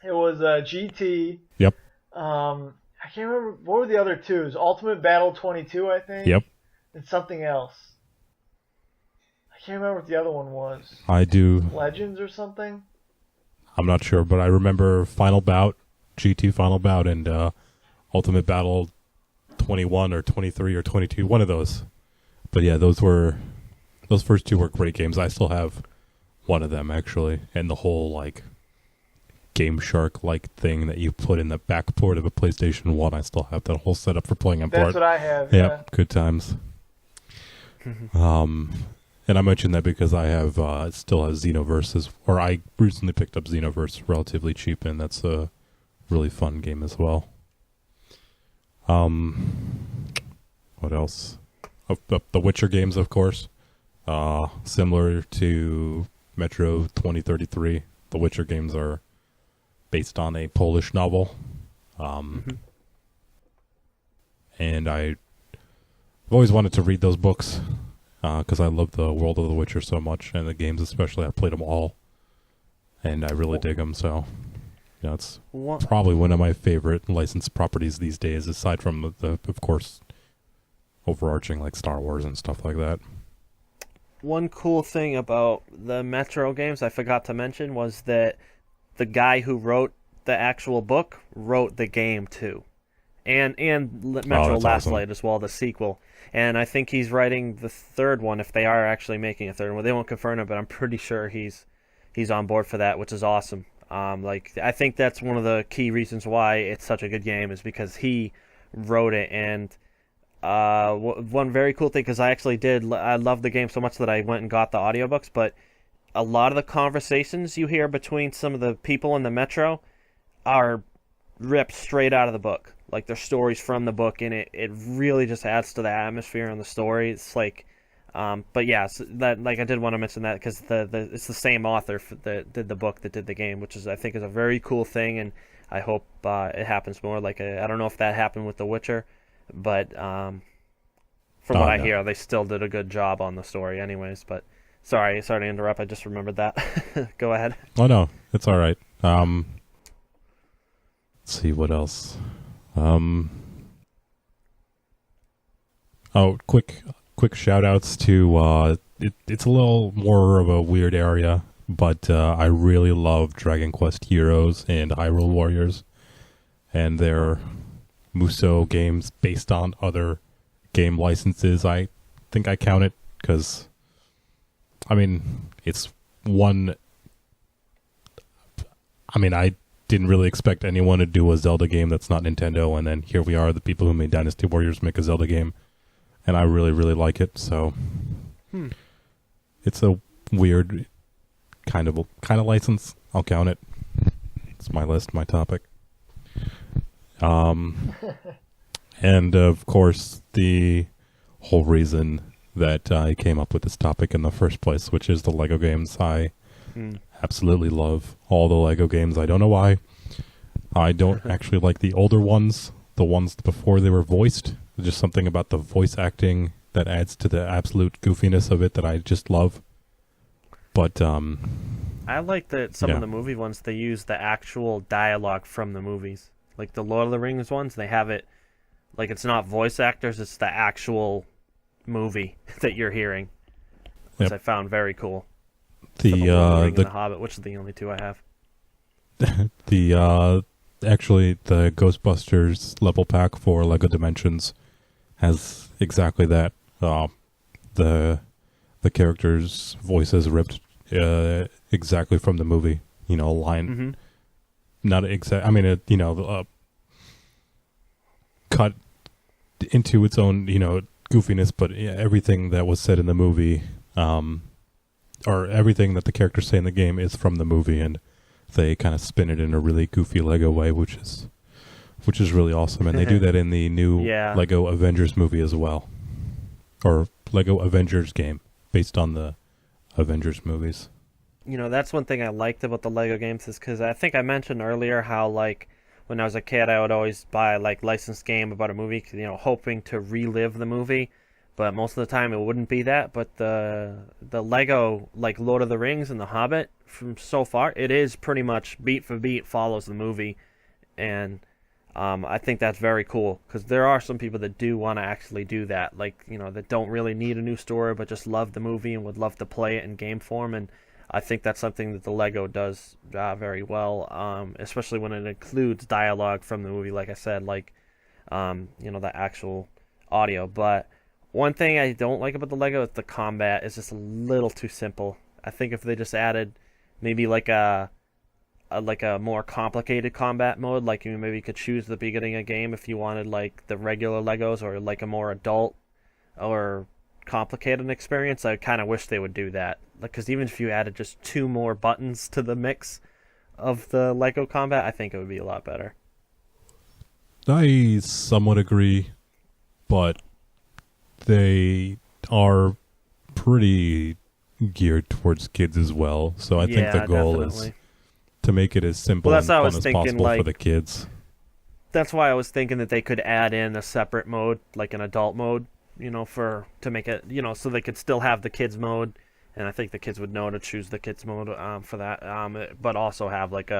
Speaker 2: It was GT.
Speaker 3: Yep.
Speaker 2: I can't remember, what were the other two? It was Ultimate Battle 22, I think.
Speaker 3: Yep.
Speaker 2: And something else. I can't remember what the other one was.
Speaker 3: I do.
Speaker 2: Legends or something?
Speaker 3: I'm not sure, but I remember Final Bout GT Final Bout and Ultimate Battle 21 or 23 or 22, one of those. But yeah, those first two were great games. I still have one of them actually, and the whole like Game Shark like thing that you put in the back port of a PlayStation 1. I still have that whole setup for playing on port.
Speaker 2: That's what I have.
Speaker 3: Yep, good times. And I mentioned that because I have still have Xenoverse, or I recently picked up Xenoverse relatively cheap, and that's a really fun game as well. What else? The Witcher games, of course. Similar to Metro 2033, the Witcher games are based on a Polish novel. And I've always wanted to read those books because I love the world of The Witcher so much, and the games especially. I played them all, and I really dig them. So, it's probably one of my favorite licensed properties these days, aside from the of course, overarching like Star Wars and stuff like that.
Speaker 1: One cool thing about the Metro games I forgot to mention was that the guy who wrote the actual book wrote the game too, and Metro Last Light as well, the sequel. And I think he's writing the third one, if they are actually making a third one. They won't confirm it, but I'm pretty sure he's on board for that, which is awesome. I think that's one of the key reasons why it's such a good game is because he wrote it. And one very cool thing, because I love the game so much that I went and got the audiobooks, but a lot of the conversations you hear between some of the people in the Metro are ripped straight out of the book. Like, they're stories from the book, and it really just adds to the atmosphere and the story. It's like, but yeah, so that, like, I did want to mention that because it's the same author that did the book that did the game, which I think is a very cool thing, and I hope it happens more. Like, I don't know if that happened with The Witcher, but from what I hear, they still did a good job on the story, anyways. But sorry to interrupt. I just remembered that. Go ahead.
Speaker 3: Oh no, it's all right. Let's see what else. Quick shout outs to it's a little more of a weird area, but I really love Dragon Quest Heroes and Hyrule Warriors and their Musou games based on other game licenses. I think I count it because it's one. I didn't really expect anyone to do a Zelda game that's not Nintendo, and then here we are, the people who made Dynasty Warriors make a Zelda game, and I really, really like it. So it's a weird kind of license. I'll count it. It's my list, my topic. And of course, the whole reason that I came up with this topic in the first place, which is the Lego games. I absolutely love all the Lego games. I don't know why. I don't actually like the older ones, the ones before they were voiced. There's just something about the voice acting that adds to the absolute goofiness of it that I just love. But
Speaker 1: I like that some of the movie ones, they use the actual dialogue from the movies. Like the Lord of the Rings ones, they have it, like it's not voice actors, it's the actual movie that you're hearing, which I found very cool. The Hobbit, which is the only two I have.
Speaker 3: Actually, the Ghostbusters level pack for Lego Dimensions has exactly that. The characters' voices ripped exactly from the movie. A line, not exact. Cut into its own, goofiness, but everything that was said in the movie, or everything that the characters say in the game is from the movie, and they kind of spin it in a really goofy Lego way, which is really awesome. And they do that in the new Lego Avengers movie as well, or Lego Avengers game based on the Avengers movies.
Speaker 1: That's one thing I liked about the Lego games is because I think I mentioned earlier how, like, when I was a kid, I would always buy, like, licensed game about a movie, hoping to relive the movie. But most of the time it wouldn't be that. But the Lego, like Lord of the Rings and The Hobbit, from so far, it is pretty much beat for beat follows the movie. And I think that's very cool. Because there are some people that do want to actually do that. Like, that don't really need a new story, but just love the movie and would love to play it in game form. And I think that's something that the Lego does very well, especially when it includes dialogue from the movie, like I said, like, the actual audio. But one thing I don't like about the Lego is the combat is just a little too simple. I think if they just added maybe like a more complicated combat mode, like you maybe could choose at the beginning of the game if you wanted like the regular Legos or like a more adult or complicated experience. I kind of wish they would do that, because even if you added just 2 more buttons to the mix of the Lego combat, I think it would be a lot better.
Speaker 3: I somewhat agree, but they are pretty geared towards kids as well. So I think the goal is to make it as simple and fun as possible for the kids.
Speaker 1: That's why I was thinking that they could add in a separate mode, like an adult mode, to make it, so they could still have the kids mode, and I think the kids would know to choose the kids mode for that, but also have like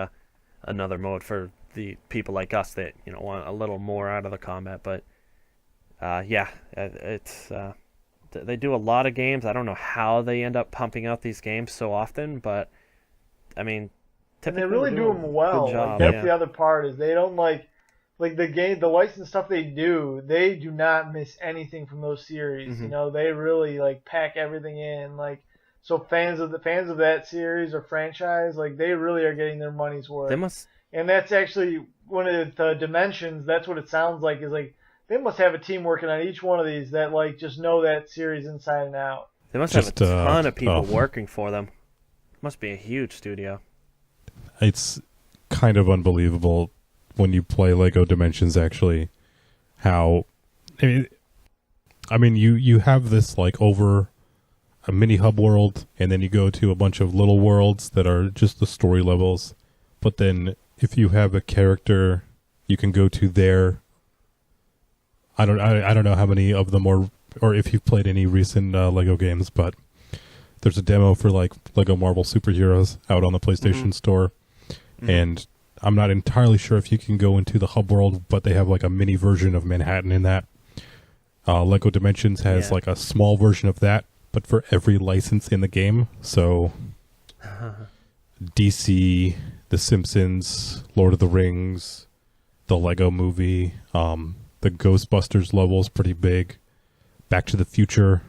Speaker 1: another mode for the people like us that want a little more out of the combat. But it's they do a lot of games. I don't know how they end up pumping out these games so often, but I mean,
Speaker 2: and they really do them well.
Speaker 1: Good job,
Speaker 2: that's the other part, is they don't like the game, the license stuff they do not miss anything from those series.
Speaker 1: Mm-hmm.
Speaker 2: They really like pack everything in. So fans of that series or franchise, they really are getting their money's worth. And that's actually one of the dimensions. That's what it sounds like, is they must have a team working on each one of these that just know that series inside and out.
Speaker 1: They must have a ton of people working for them. Must be a huge studio.
Speaker 3: It's kind of unbelievable when you play Lego Dimensions, actually, how you have this over a mini hub world, and then you go to a bunch of little worlds that are just the story levels. But then if you have a character, you can go to their I don't know how many of them or if you've played any recent Lego games, but there's a demo for Lego Marvel Superheroes out on the PlayStation Store, and I'm not entirely sure if you can go into the hub world, but they have a mini version of Manhattan in that. Lego Dimensions has a small version of that, but for every license in the game. So DC, The Simpsons, Lord of the Rings, the Lego Movie, the Ghostbusters level is pretty big. Back to the Future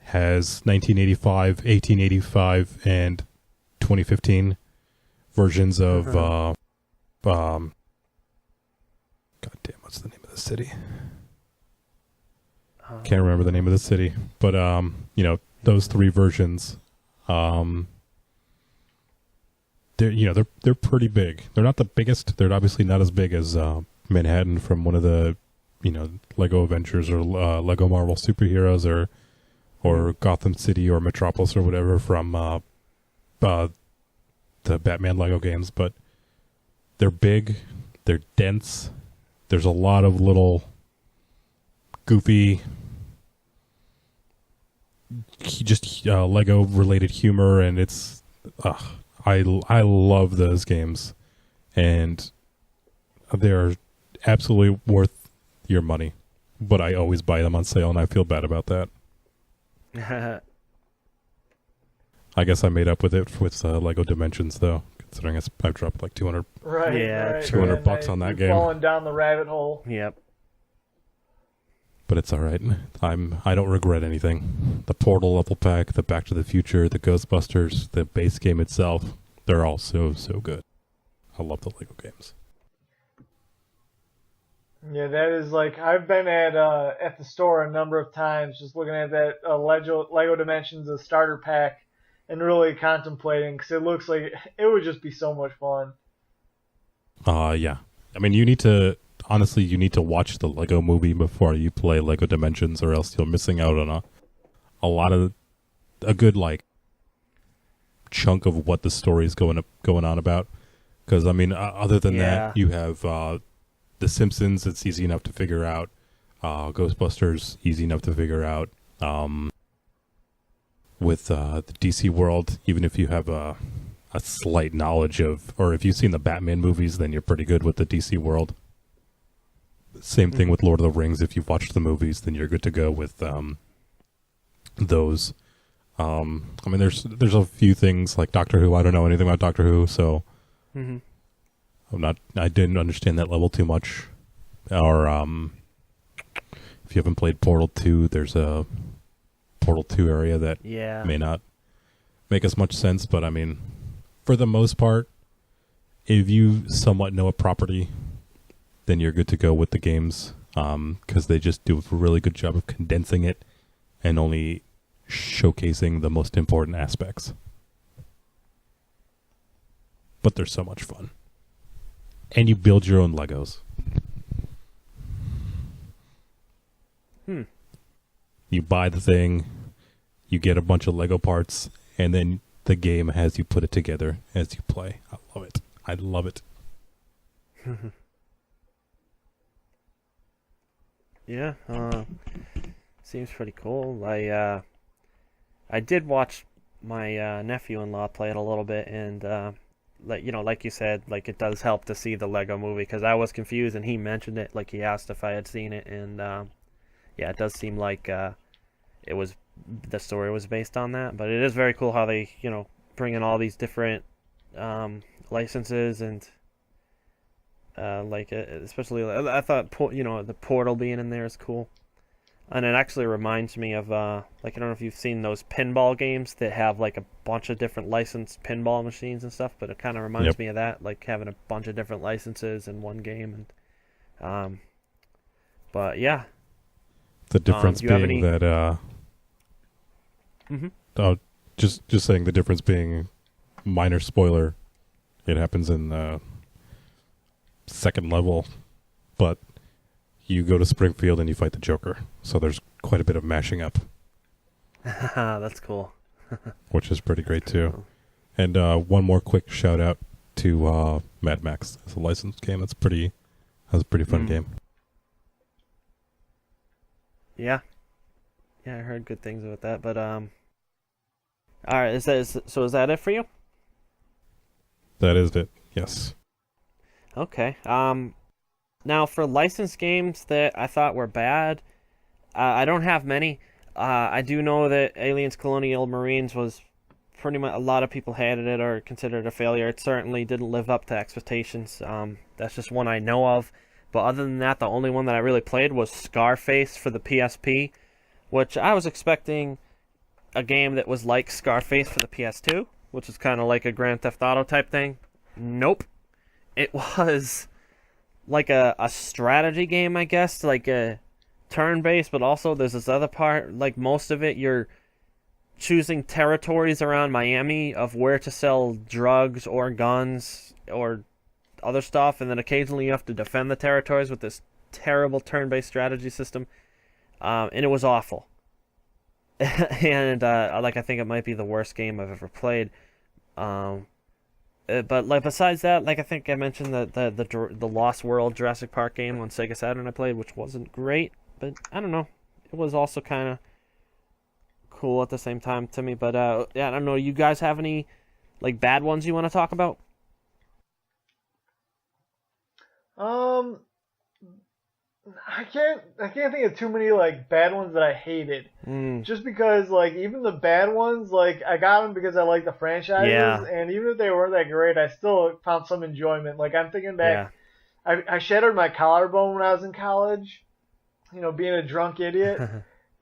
Speaker 3: has 1985, 1885, and 2015 versions of God damn, what's the name of the city? Can't remember the name of the city, but those 3 versions, they're pretty big. They're not the biggest. They're obviously not as big as Manhattan from one of the Lego Adventures or Lego Marvel Superheroes or Gotham City or Metropolis or whatever from the Batman Lego games, but they're big, they're dense, there's a lot of little goofy Lego related humor, and it's I love those games, and they're absolutely worth your money, but I always buy them on sale and I feel bad about that. I guess I made up with it with Lego Dimensions, though, considering I've dropped like 200 $200 on that game.
Speaker 2: Falling down the rabbit hole.
Speaker 1: Yep.
Speaker 3: But it's all right. I don't regret anything. The Portal level pack, the Back to the Future, the Ghostbusters, the base game itself, they're all so good. I love the Lego games.
Speaker 2: Yeah, that is I've been at the store a number of times just looking at that Lego Dimensions starter pack and really contemplating, because it looks like it would just be so much fun.
Speaker 3: Yeah. I mean, you need to watch the Lego Movie before you play Lego Dimensions, or else you're missing out on a lot of a good chunk of what the story is going on about. Because other than that, you have The Simpsons. It's easy enough to figure out. Ghostbusters, easy enough to figure out. With the DC world, even if you have a slight knowledge of, or if you've seen the Batman movies, then you're pretty good with the DC world. Same thing with Lord of the Rings. If you've watched the movies, then you're good to go with those. I mean, there's a few things like Doctor Who. I don't know anything about Doctor Who, so I didn't understand that level too much. Or if you haven't played Portal 2, there's a Portal 2 area that may not make as much sense, but I mean, for the most part, if you somewhat know a property, then you're good to go with the games, because they just do a really good job of condensing it and only showcasing the most important aspects. But they're so much fun. And you build your own Legos. You buy the thing, you get a bunch of Lego parts, and then the game has you put it together as you play. I love it. I love it.
Speaker 1: Yeah, seems pretty cool. I did watch my nephew-in-law play it a little bit, and like you said, like it does help to see the Lego movie, because I was confused and he mentioned it, like he asked if I had seen it, and yeah, it does seem like the story was based on that. But it is very cool how they bring in all these different licenses, and especially I thought the Portal being in there is cool. And it actually reminds me of I don't know if you've seen those pinball games that have like a bunch of different licensed pinball machines and stuff, but it kind of reminds me of that, like having a bunch of different licenses in one game. And but yeah,
Speaker 3: the difference being that just saying the difference being, minor spoiler, it happens in the second level, but you go to Springfield and you fight the Joker. So there's quite a bit of mashing up.
Speaker 1: That's cool.
Speaker 3: Which is pretty great too. And one more quick shout out to Mad Max. It's a licensed game. That's a pretty fun game. Yeah, I heard good things about that. But all right, is that it for you? That is it. Yes. Okay. Now, for licensed games that I thought were bad, I don't have many. I do know that Aliens Colonial Marines was pretty much, a lot of people hated it or considered it a failure. It certainly didn't live up to expectations. That's just one I know of. But other than that, the only one that I really played was Scarface for the PSP, which I was expecting a game that was like Scarface for the PS2, which is kind of like a Grand Theft Auto type thing. Nope. It was like a strategy game, I guess, like a turn-based, but also there's this other part, like most of it, you're choosing territories around Miami of where to sell drugs or guns or other stuff, and then occasionally you have to defend the territories with this terrible turn-based strategy system, and it was awful. And I think it might be the worst game I've ever played. But like besides that, like I think I mentioned the Lost World Jurassic Park game on Sega Saturn I played, which wasn't great, but I don't know, it was also kind of cool at the same time to me. But yeah, I don't know. You guys have any like bad ones you want to talk about?
Speaker 2: I can't think of too many like bad ones that I hated. Just because like even the bad ones, like I got them because I like the franchises, and even if they weren't that great, I still found some enjoyment. Like I'm thinking back, I shattered my collarbone when I was in college, being a drunk idiot,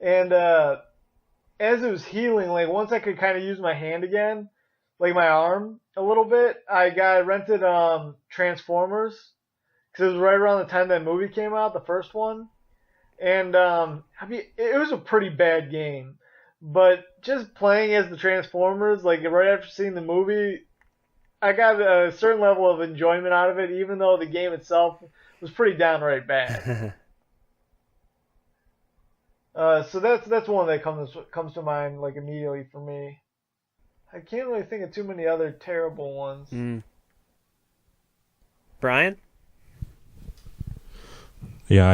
Speaker 2: and as it was healing, like once I could kind of use my hand again, like my arm a little bit, I rented Transformers. Because it was right around the time that movie came out, the first one. And, it was a pretty bad game. But just playing as the Transformers, like, right after seeing the movie, I got a certain level of enjoyment out of it, even though the game itself was pretty downright bad. So that's one that comes to mind, like, immediately for me. I can't really think of too many other terrible ones.
Speaker 1: Brian?
Speaker 3: Yeah,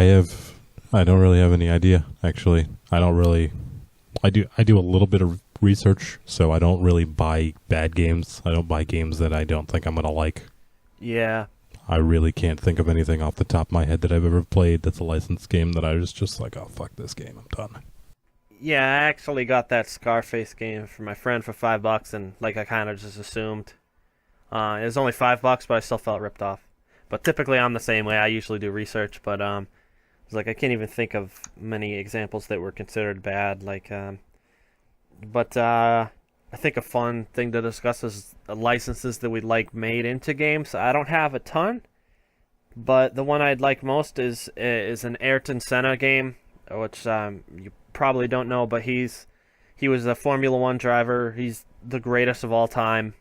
Speaker 3: I don't really have any idea, actually. I do a little bit of research, so I don't really buy bad games. I don't buy games that I don't think I'm going to like.
Speaker 1: Yeah.
Speaker 3: I really can't think of anything off the top of my head that I've ever played that's a licensed game that I was just like, oh, fuck this game, I'm done.
Speaker 1: Yeah, I actually got that Scarface game for my friend for $5, and like I kind of just assumed it was only $5, but I still felt ripped off. But typically, I'm the same way. I usually do research, but it's like I can't even think of many examples that were considered bad. But I think a fun thing to discuss is licenses that we like made into games. I don't have a ton, but the one I'd like most is an Ayrton Senna game, which you probably don't know, but he was a Formula One driver. He's the greatest of all time,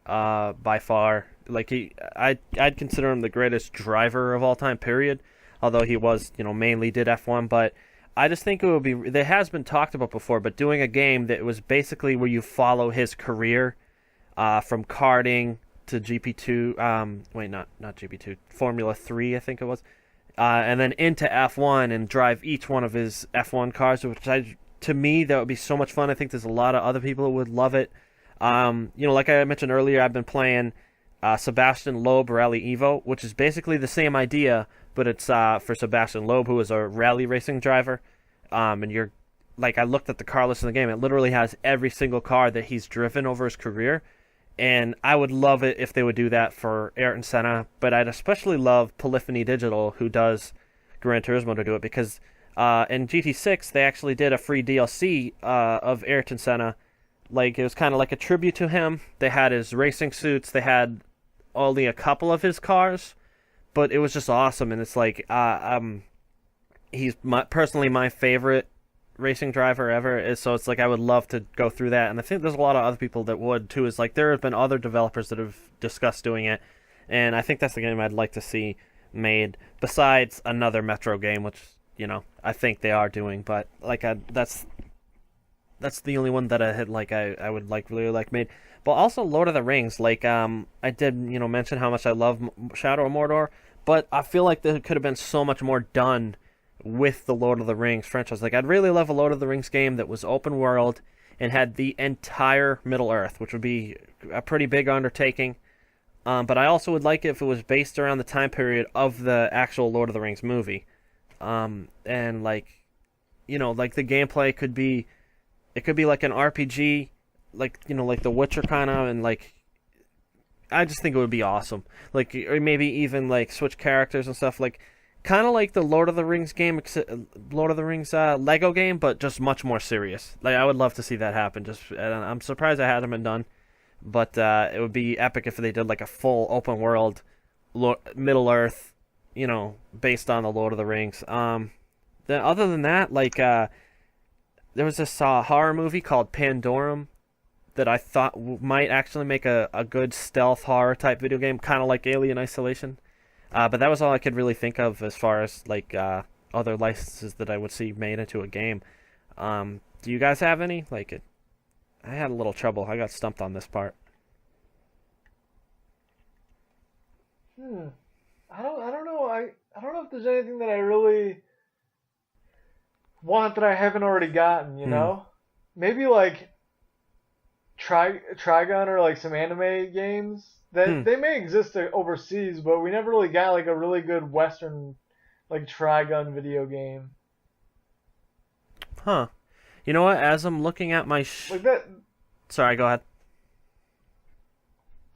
Speaker 1: by far. Like I'd consider him the greatest driver of all time. Period. Although he was, mainly did F1, but I just think it would be. There has been talked about before, but doing a game that was basically where you follow his career, from karting to GP2. Not GP2, Formula 3, I think it was. And then into F1 and drive each one of his F1 cars, to me, that would be so much fun. I think there's a lot of other people who would love it. Like I mentioned earlier, I've been playing Sebastian Loeb Rally Evo, which is basically the same idea, but it's for Sebastian Loeb, who is a rally racing driver. And you're like, I looked at the car list in the game. It literally has every single car that he's driven over his career. And I would love it if they would do that for Ayrton Senna, but I'd especially love Polyphony Digital, who does Gran Turismo, to do it, because in GT6 they actually did a free DLC of Ayrton Senna. Like, it was kind of like a tribute to him. They had his racing suits, they had only a couple of his cars, but it was just awesome. And it's like, he's personally my favorite racing driver ever, so it's like I would love to go through that, and I think there's a lot of other people that would too. Is like there have been other developers that have discussed doing it, and I think that's the game I'd like to see made, besides another Metro game, which I think they are doing, but like that's the only one that I would really like made. But also Lord of the Rings, like I did mention how much I love Shadow of Mordor, but I feel like there could have been so much more done with the Lord of the Rings franchise. Like, I'd really love a Lord of the Rings game that was open world and had the entire Middle Earth, which would be a pretty big undertaking. But I also would like it if it was based around the time period of the actual Lord of the Rings movie. And like the gameplay could be like an RPG, like The Witcher kind of, and like I just think it would be awesome. Like, or maybe even like switch characters and stuff, like kind of like the Lord of the Rings game, Lord of the Rings Lego game, but just much more serious. Like, I would love to see that happen. I'm surprised it hasn't been done, but it would be epic if they did like a full open world Middle Earth, based on the Lord of the Rings. Then other than that, like there was this horror movie called Pandorum that I thought might actually make a good stealth horror type video game, kind of like Alien Isolation. But that was all I could really think of as far as like other licenses that I would see made into a game. Do you guys have any? Like, I had a little trouble. I got stumped on this part.
Speaker 2: I don't know. I don't know if there's anything that I really want that I haven't already gotten. Maybe like Trigun or like some anime games. They may exist overseas, but we never really got like a really good Western like Trigun video game.
Speaker 1: Huh. You know what? As I'm looking at my
Speaker 2: like that.
Speaker 1: Sorry, go ahead.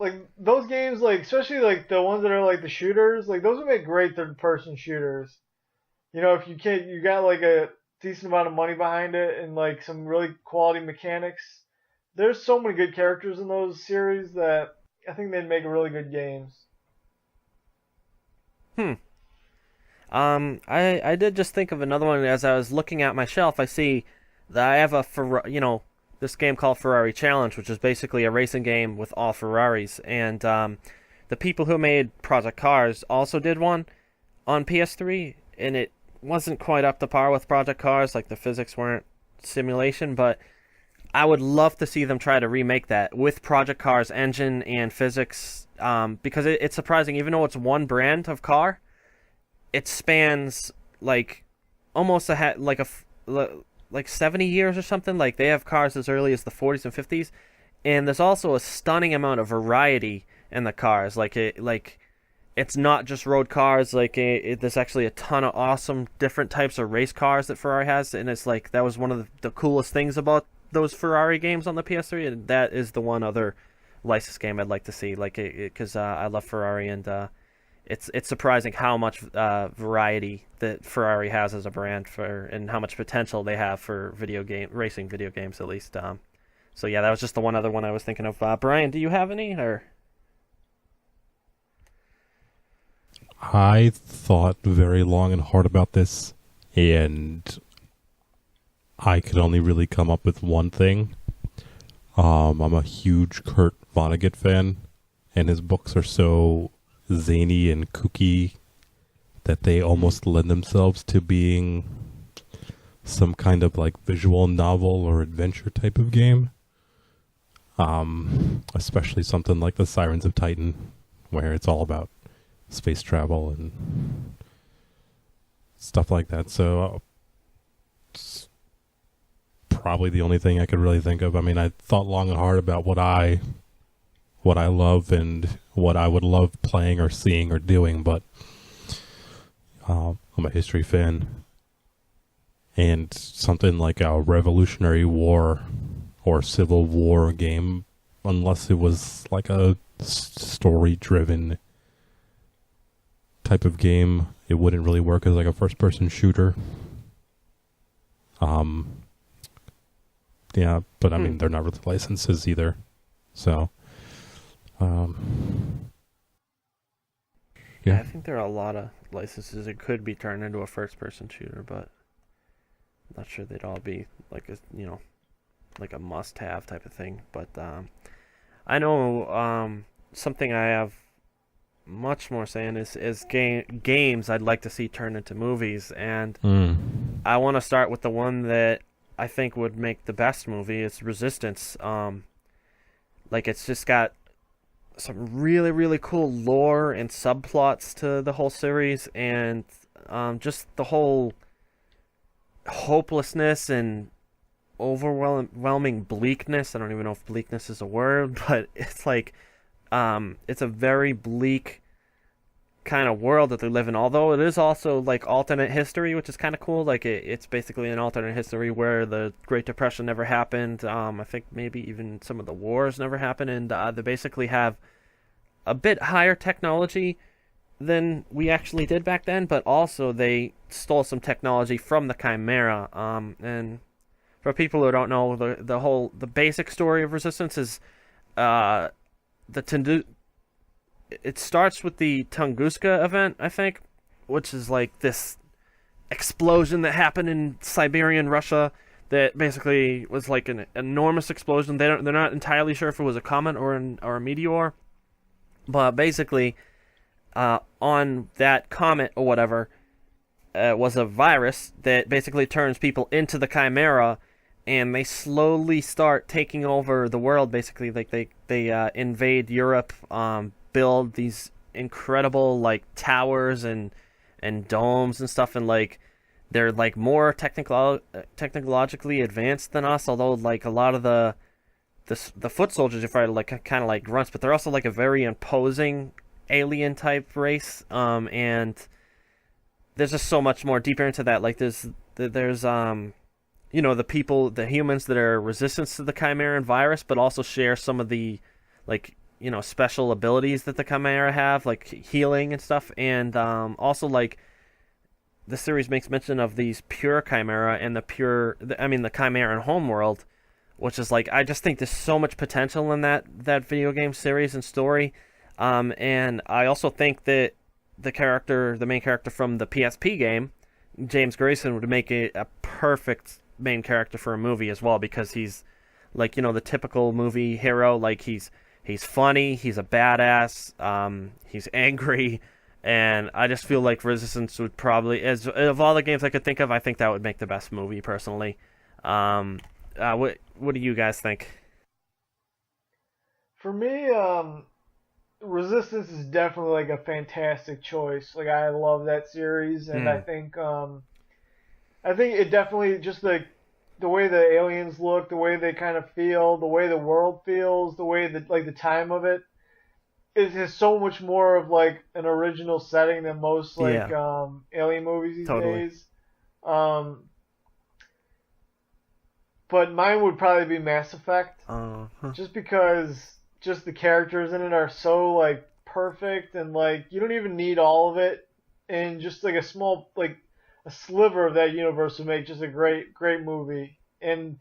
Speaker 2: Like those games, like especially like the ones that are like the shooters, like those would make great third-person shooters. If you got like a decent amount of money behind it and like some really quality mechanics. There's so many good characters in those series that I think they'd make really good games.
Speaker 1: I did just think of another one. As I was looking at my shelf, I see that I have this game called Ferrari Challenge, which is basically a racing game with all Ferraris. And the people who made Project Cars also did one on PS3, and it wasn't quite up to par with Project Cars. Like, the physics weren't simulation, but I would love to see them try to remake that with Project Cars engine and physics, because it's surprising. Even though it's one brand of car, it spans like almost like 70 years or something. Like, they have cars as early as the 40s and 50s, and there's also a stunning amount of variety in the cars. it's not just road cars. Like there's actually a ton of awesome different types of race cars that Ferrari has, and it's like that was one of the coolest things about those Ferrari games on the PS3, and that is the one other licensed game I'd like to see. Like because I love Ferrari, and it's surprising how much variety that Ferrari has as a brand for, and how much potential they have for racing video games at least. So yeah, that was just the one other one I was thinking of. Brian, do you have any or?
Speaker 3: I thought very long and hard about this, and I could only really come up with one thing. I'm a huge Kurt Vonnegut fan, and his books are so zany and kooky that they almost lend themselves to being some kind of like visual novel or adventure type of game. Especially something like the Sirens of Titan, where it's all about space travel and stuff like that. So it's probably the only thing I could really think of. I mean, I thought long and hard about what I love and what I would love playing or seeing or doing, but I'm a history fan, and something like a Revolutionary War or Civil War game, unless it was like a story-driven type of game, it wouldn't really work as like a first-person shooter. Yeah, but I mean, they're not really licenses either, so
Speaker 1: Yeah,
Speaker 3: yeah.
Speaker 1: I think there are a lot of licenses that could be turned into a first-person shooter, but I'm not sure they'd all be like like a must-have type of thing. But I know something I have much more saying is games I'd like to see turned into movies, and I want to start with the one that I think would make the best movie. It's Resistance. Like it's just got some really, really cool lore and subplots to the whole series, and just the whole hopelessness and overwhelming bleakness. I don't even know if bleakness is a word, but it's like it's a very bleak kind of world that they live in, although it is also like alternate history, which is kind of cool. Like it's basically an alternate history where the Great Depression never happened. I think maybe even some of the wars never happened, and they basically have a bit higher technology than we actually did back then, but also they stole some technology from the Chimera. And for people who don't know, the basic story of Resistance is it starts with the Tunguska event, I think, which is like this explosion that happened in Siberian Russia that basically was like an enormous explosion. They're not entirely sure if it was a comet or a meteor, but basically on that comet or whatever was a virus that basically turns people into the Chimera, and they slowly start taking over the world. Basically, like they invade Europe, build these incredible like towers and domes and stuff, and like they're like more technologically advanced than us. Although like a lot of the foot soldiers are like kind of like grunts, but they're also like a very imposing alien type race. And there's just so much more deeper into that. Like there's the people, the humans that are resistant to the Chimeran virus, but also share some of the like special abilities that the Chimera have, like healing and stuff. And also like the series makes mention of these pure Chimera and the Chimeran homeworld, which is like, I just think there's so much potential in that video game series and story. And I also think that the main character from the PSP game, James Grayson, would make a perfect main character for a movie as well, because he's like, the typical movie hero. Like he's funny, he's a badass, he's angry, and I just feel like Resistance would probably, as of all the games I could think of, I think that would make the best movie personally. What do you guys think?
Speaker 2: For me, Resistance is definitely like a fantastic choice. Like I love that series, and I think it definitely just the way the aliens look, the way they kind of feel, the way the world feels, the way that like the time of it. it has so much more of like an original setting than most like
Speaker 1: Yeah,
Speaker 2: alien movies these
Speaker 1: totally.
Speaker 2: days. Um, but mine would probably be Mass Effect,
Speaker 1: Huh.
Speaker 2: just because just the characters in it are so like perfect and like you don't even need all of it, and just like a small like a sliver of that universe would make just a great movie. And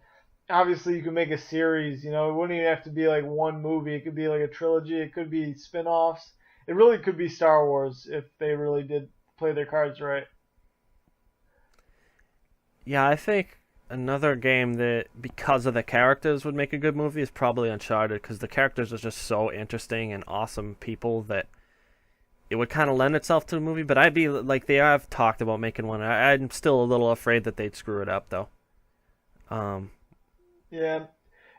Speaker 2: obviously you could make a series, you know, it wouldn't even have to be like one movie. It could be like a trilogy, it could be spin-offs. It really could be Star Wars if they really did play their cards right.
Speaker 1: Yeah, I think another game that, because of the characters, would make a good movie is probably Uncharted, because the characters are just so interesting and awesome people that it would kind of lend itself to a movie. But I'd be like, they have talked about making one. I'm still a little afraid that they'd screw it up, though. Um,
Speaker 2: Yeah.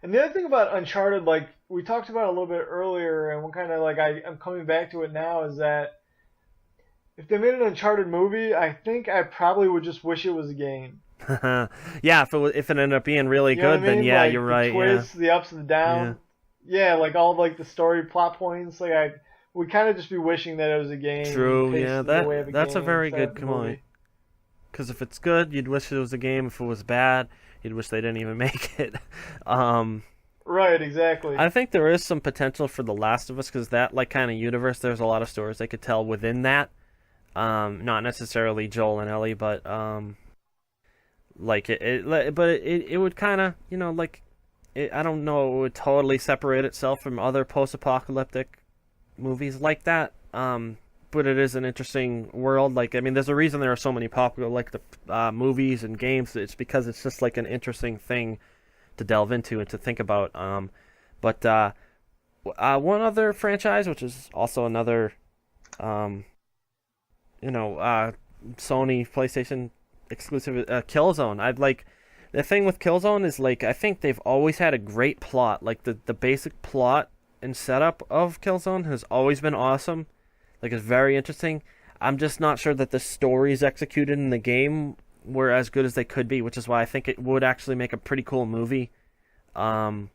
Speaker 2: And the other thing about Uncharted, like we talked about a little bit earlier, and what kind of like I'm coming back to it now, is that if they made an Uncharted movie, I think I probably would just wish it was a game.
Speaker 1: yeah, if it ended up being really
Speaker 2: You know what
Speaker 1: good,
Speaker 2: I
Speaker 1: then
Speaker 2: mean?
Speaker 1: yeah, you're
Speaker 2: Like the
Speaker 1: right. Yeah,
Speaker 2: twists, the ups and the
Speaker 1: yeah.
Speaker 2: downs. Yeah, like all like the story plot points. Like I would kind of just be wishing that it was a game
Speaker 1: True. Yeah,
Speaker 2: paced in the way of a
Speaker 1: that's a
Speaker 2: game
Speaker 1: very
Speaker 2: instead
Speaker 1: good
Speaker 2: of a
Speaker 1: point.
Speaker 2: movie.
Speaker 1: Because if it's good, you'd wish it was a game. If it was bad, you'd wish they didn't even make it. Um,
Speaker 2: Right, exactly.
Speaker 1: I think there is some potential for The Last of Us, because that like kind of universe, there's a lot of stories they could tell within that. Not necessarily Joel and Ellie, but like it would kind of, like, I don't know, it would totally separate itself from other post-apocalyptic movies like that. But it is an interesting world. Like, I mean, there's a reason there are so many popular like the movies and games. It's because it's just like an interesting thing to delve into and to think about. But one other franchise, which is also another, um, you know, uh, Sony PlayStation exclusive, Killzone. I'd like the thing with Killzone is like I think they've always had a great plot. Like the basic plot and setup of Killzone has always been awesome. Like it's very interesting. I'm just not sure that the stories executed in the game were as good as they could be, which is why I think it would actually make a pretty cool movie. Um,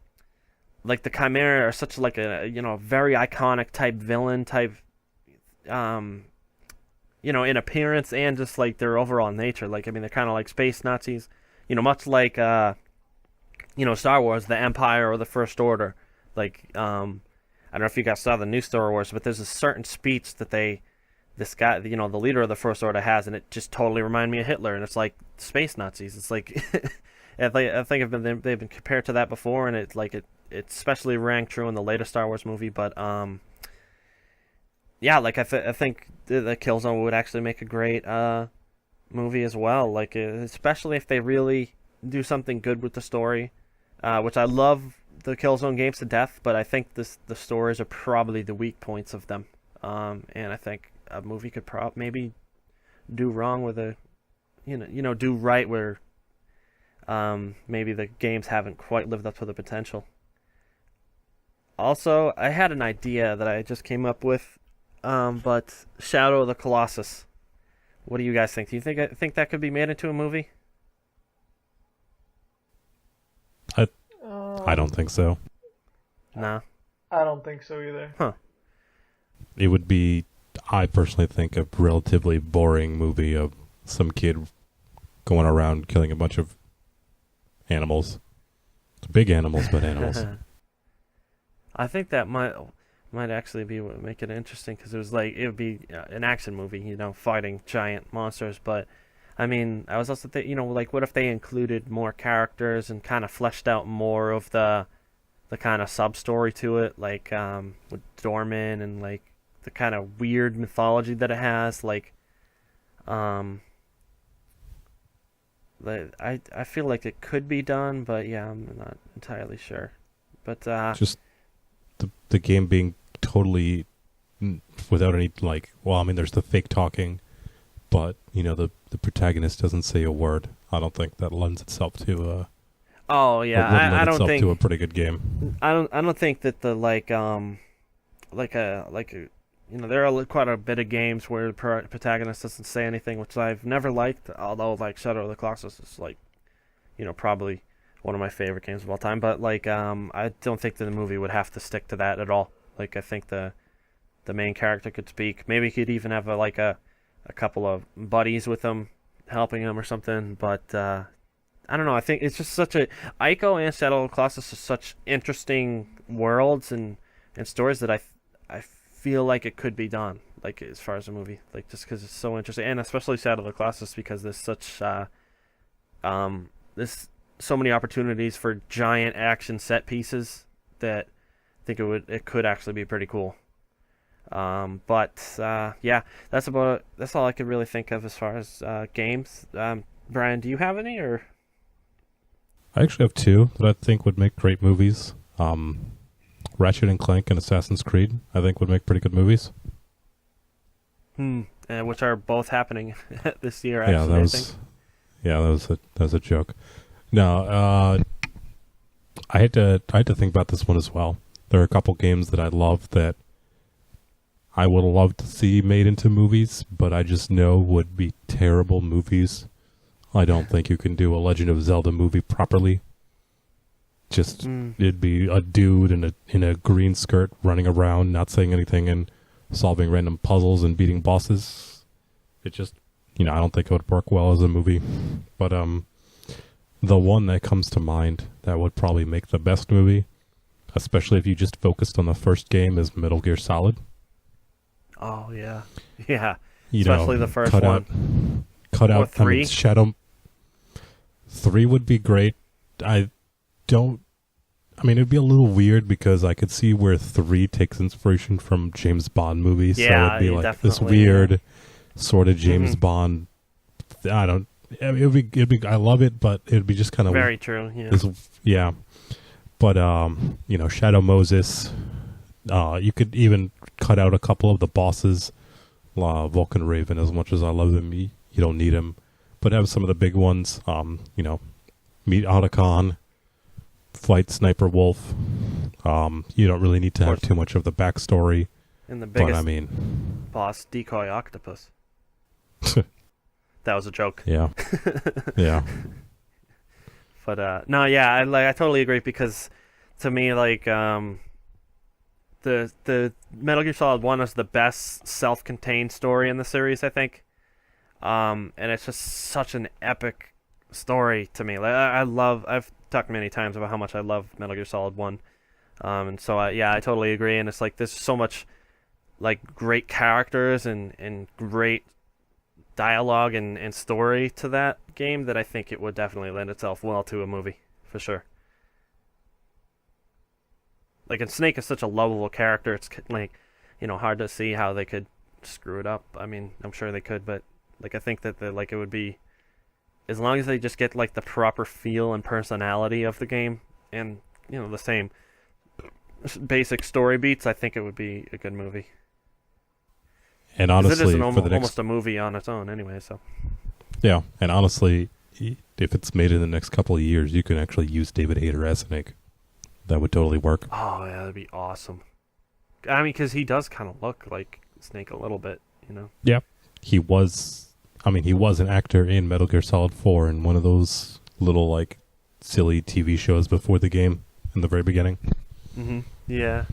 Speaker 1: like the Chimera are such like a very iconic type villain type, um, in appearance and just like their overall nature. Like I mean, they're kind of like space Nazis, much like Star Wars, the Empire or the First Order. Like I don't know if you guys saw the new Star Wars, but there's a certain speech that this guy, the leader of the First Order has, and it just totally reminded me of Hitler. And it's like space Nazis. It's like I think they've been compared to that before, and it's like it especially rang true in the latest Star Wars movie. But yeah, like I think the Killzone would actually make a great movie as well. Like especially if they really do something good with the story, which I love the Killzone games to death, but I think the stories are probably the weak points of them. And I think a movie could maybe do wrong with do right where maybe the games haven't quite lived up to the potential. Also, I had an idea that I just came up with, but Shadow of the Colossus. What do you guys think? Do you think that could be made into a movie?
Speaker 3: I don't think so.
Speaker 1: No.
Speaker 2: I don't think so either.
Speaker 1: Huh.
Speaker 3: It would be, I personally think, a relatively boring movie of some kid going around killing a bunch of animals. Big animals, but animals.
Speaker 1: I think that might actually be what would make it interesting, because it would be an action movie, fighting giant monsters. But I mean, I was also thinking, like what if they included more characters and kind of fleshed out more of the kind of sub story to it, like with Dorman and like the kind of weird mythology that it has, like I feel like it could be done, but yeah, I'm not entirely sure. But
Speaker 3: Just the game being totally without any I mean, there's the fake talking, but the protagonist doesn't say a word. I don't think that lends itself to
Speaker 1: oh yeah, I don't think
Speaker 3: to a pretty good game.
Speaker 1: I don't think that the there are quite a bit of games where the protagonist doesn't say anything, which I've never liked. Although like Shadow of the Colossus is probably one of my favorite games of all time. But I don't think that the movie would have to stick to that at all. Like I think the main character could speak. Maybe he could even have a couple of buddies with him, helping him or something. But I don't know. I think it's just such a Ico and Shadow of the Colossus are such interesting worlds and stories that I feel like it could be done. Like as far as a movie, like just because it's so interesting, and especially Shadow of the Colossus because there's such there's so many opportunities for giant action set pieces that I think it could actually be pretty cool. Yeah, that's all I could really think of as far as games. Brian, do you have any or?
Speaker 3: I actually have two that I think would make great movies. Ratchet and Clank and Assassin's Creed, I think would make pretty good movies.
Speaker 1: Which are both happening this year. Actually,
Speaker 3: that was a joke. No, I had to think about this one as well. There are a couple games that I love that I would love to see made into movies, but I just know would be terrible movies. I don't think you can do a Legend of Zelda movie properly. Just it'd be a dude in a green skirt running around, not saying anything, and solving random puzzles and beating bosses. It just, I don't think it would work well as a movie. But the one that comes to mind that would probably make the best movie, especially if you just focused on the first game, is Metal Gear Solid.
Speaker 1: Oh yeah, especially the first one.
Speaker 3: Cut out
Speaker 1: 3.
Speaker 3: Shadow. 3 would be great. It'd be a little weird because I could see where 3 takes inspiration from James Bond movies.
Speaker 1: Yeah,
Speaker 3: so it'd be like this weird sort of James Bond. It'd be. I love it, but it'd be just kind of
Speaker 1: very true.
Speaker 3: Yeah. But Shadow Moses. You could even cut out a couple of the bosses. Vulcan Raven, as much as I love him, you don't need him. But have some of the big ones. Meet Otacon. Fight Sniper Wolf. You don't really need to have too much of the backstory.
Speaker 1: And the biggest
Speaker 3: but,
Speaker 1: boss, Decoy Octopus. That was a joke.
Speaker 3: Yeah. Yeah.
Speaker 1: But no, yeah, I totally agree because to me, like, the Metal Gear Solid 1 is the best self-contained story in the series, I think. And it's just such an epic story to me. Like, I've talked many times about how much I love Metal Gear Solid 1. And so, I totally agree. And it's like, there's so much, like, great characters and great dialogue and story to that game that I think it would definitely lend itself well to a movie, for sure. Like, and Snake is such a lovable character, it's, like, hard to see how they could screw it up. I mean, I'm sure they could, but, like, I think that, it would be, as long as they just get, like, the proper feel and personality of the game, and, the same basic story beats, I think it would be a good movie.
Speaker 3: And honestly,
Speaker 1: it is almost a movie on its own anyway, so.
Speaker 3: Yeah, and honestly, if it's made in the next couple of years, you can actually use David Hayter as Snake. That would totally work.
Speaker 1: Oh, yeah, that'd be awesome. I mean, because he does kind of look like Snake a little bit,
Speaker 3: Yeah, he was an actor in Metal Gear Solid 4 in one of those little, like, silly TV shows before the game in the very beginning.
Speaker 1: Mm-hmm. Yeah.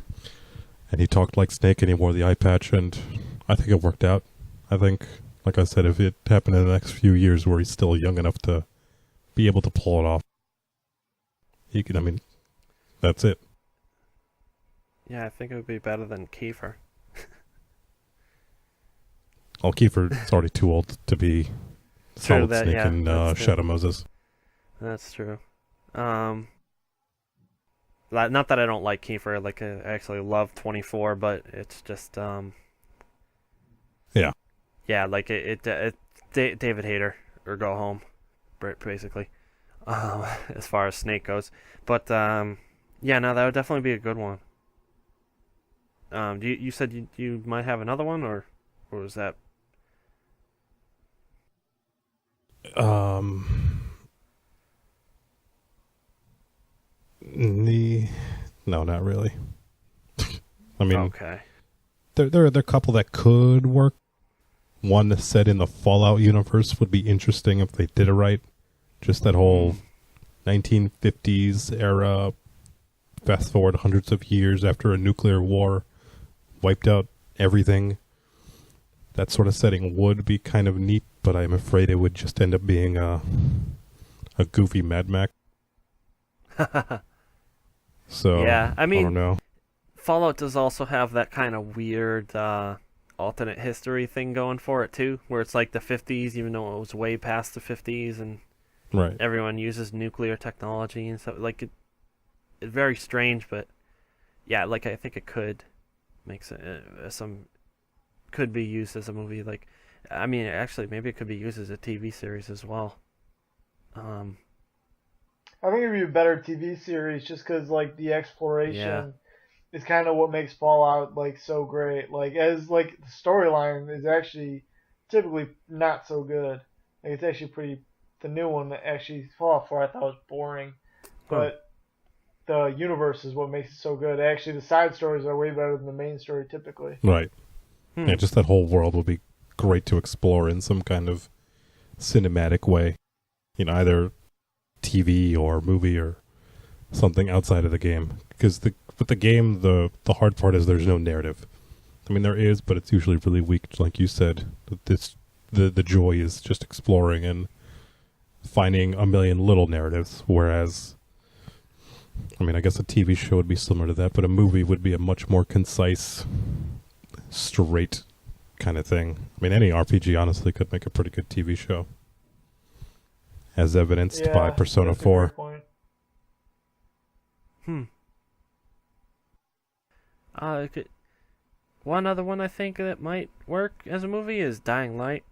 Speaker 3: And he talked like Snake and he wore the eye patch, and I think it worked out. I think, like I said, if it happened in the next few years where he's still young enough to be able to pull it off, he can, that's it.
Speaker 1: Yeah, I think it would be better than Kiefer.
Speaker 3: Well, Kiefer's already too old to be Solid Snake and Shadow Moses.
Speaker 1: That's true. Not that I don't like Kiefer. Like, I actually love 24, but it's just
Speaker 3: yeah.
Speaker 1: Yeah, like David Hayter or go home, basically. As far as Snake goes, but yeah, no, that would definitely be a good one. You said you might have another one, or was that?
Speaker 3: No, not really. I mean,
Speaker 1: okay.
Speaker 3: There are a couple that could work. One set in the Fallout universe would be interesting if they did it right. Just that whole 1950s era, fast forward hundreds of years after a nuclear war wiped out everything. That sort of setting would be kind of neat, but I'm afraid it would just end up being a goofy Mad Max. So,
Speaker 1: yeah, I mean,
Speaker 3: don't know.
Speaker 1: Fallout does also have that kind of weird alternate history thing going for it too, where it's like the 50s, even though it was way past the 50s, and
Speaker 3: Right.
Speaker 1: everyone uses nuclear technology and stuff. Like it's very strange, but yeah, like I think it could make some could be used as a movie. Like, I mean, actually, maybe it could be used as a TV series as well.
Speaker 2: I think it'd be a better TV series just because like the exploration is kind of what makes Fallout like so great. Like as like the storyline is actually typically not so good. Like it's actually pretty. The new one that actually Fallout 4 I thought was boring, but the universe is what makes it so good. Actually, the side stories are way better than the main story typically.
Speaker 3: Right. Yeah, just that whole world would be great to explore in some kind of cinematic way. You know, either TV or movie or something outside of the game. Because with the game, the hard part is there's no narrative. I mean, there is, but it's usually really weak, like you said. The joy is just exploring and finding a million little narratives, whereas, I mean, I guess a TV show would be similar to that, but a movie would be a much more concise, straight kind of thing. I mean, any RPG, honestly, could make a pretty good TV show, as evidenced by Persona 4.
Speaker 1: One other one I think that might work as a movie is Dying Light.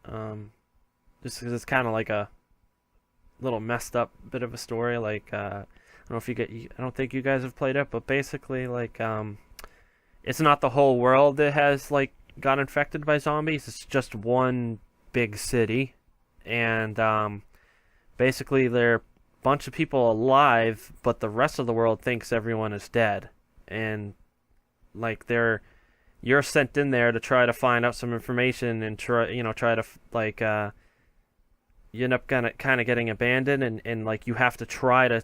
Speaker 1: Just because it's kind of like a little messed up bit of a story. Like, I don't think you guys have played it, but basically, like, it's not the whole world that has like got infected by zombies. It's just one big city, and basically there are a bunch of people alive, but the rest of the world thinks everyone is dead, and like you're sent in there to try to find out some information and try to like you end up kind of getting abandoned, and like you have to try to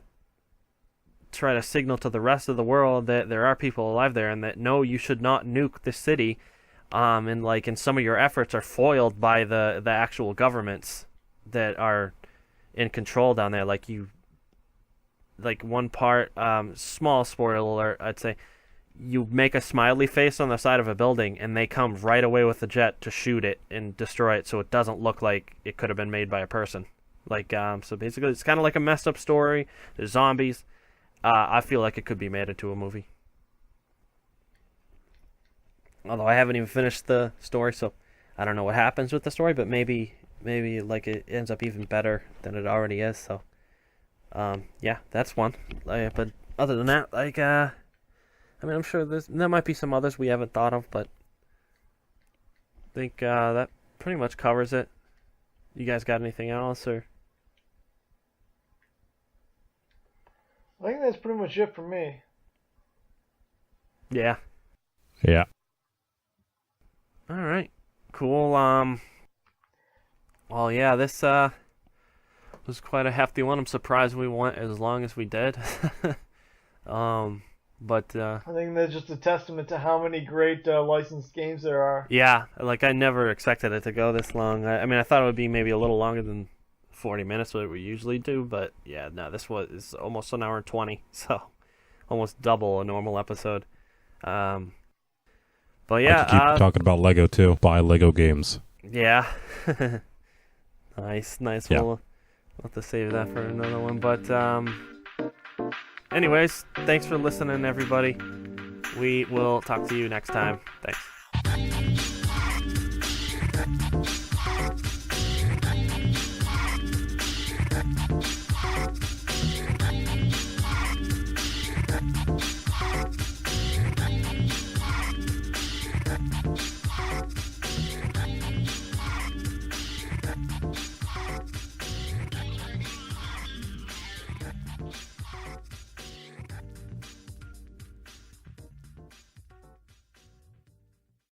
Speaker 1: signal to the rest of the world that there are people alive there, and that no, you should not nuke the city, and some of your efforts are foiled by the actual governments that are in control down there. Like one part, small spoiler alert, I'd say, you make a smiley face on the side of a building, and they come right away with the jet to shoot it and destroy it, so it doesn't look like it could have been made by a person. Like, so basically, it's kind of like a messed up story. There's zombies. I feel like it could be made into a movie. Although I haven't even finished the story, so I don't know what happens with the story, but maybe like it ends up even better than it already is. So, yeah, that's one. But other than that, like, I mean, I'm sure there might be some others we haven't thought of, but I think that pretty much covers it. You guys got anything else, or?
Speaker 2: I think that's pretty much it for me.
Speaker 1: Yeah.
Speaker 3: Yeah.
Speaker 1: All right. Cool. Well, yeah, this was quite a hefty one. I'm surprised we went as long as we did. But
Speaker 2: I think that's just a testament to how many great licensed games there are.
Speaker 1: yeah, like I never expected it to go this long. I mean, I thought it would be maybe a little longer than 40 minutes, what we usually do, but yeah, no, this is almost an hour and 20, so almost double a normal episode. But yeah,
Speaker 3: I could keep talking about Lego too. Buy Lego games.
Speaker 1: Yeah. nice.
Speaker 3: Yeah.
Speaker 1: We'll have to save that for another one. But anyways, thanks for listening, everybody. We will talk to you next time. Thanks.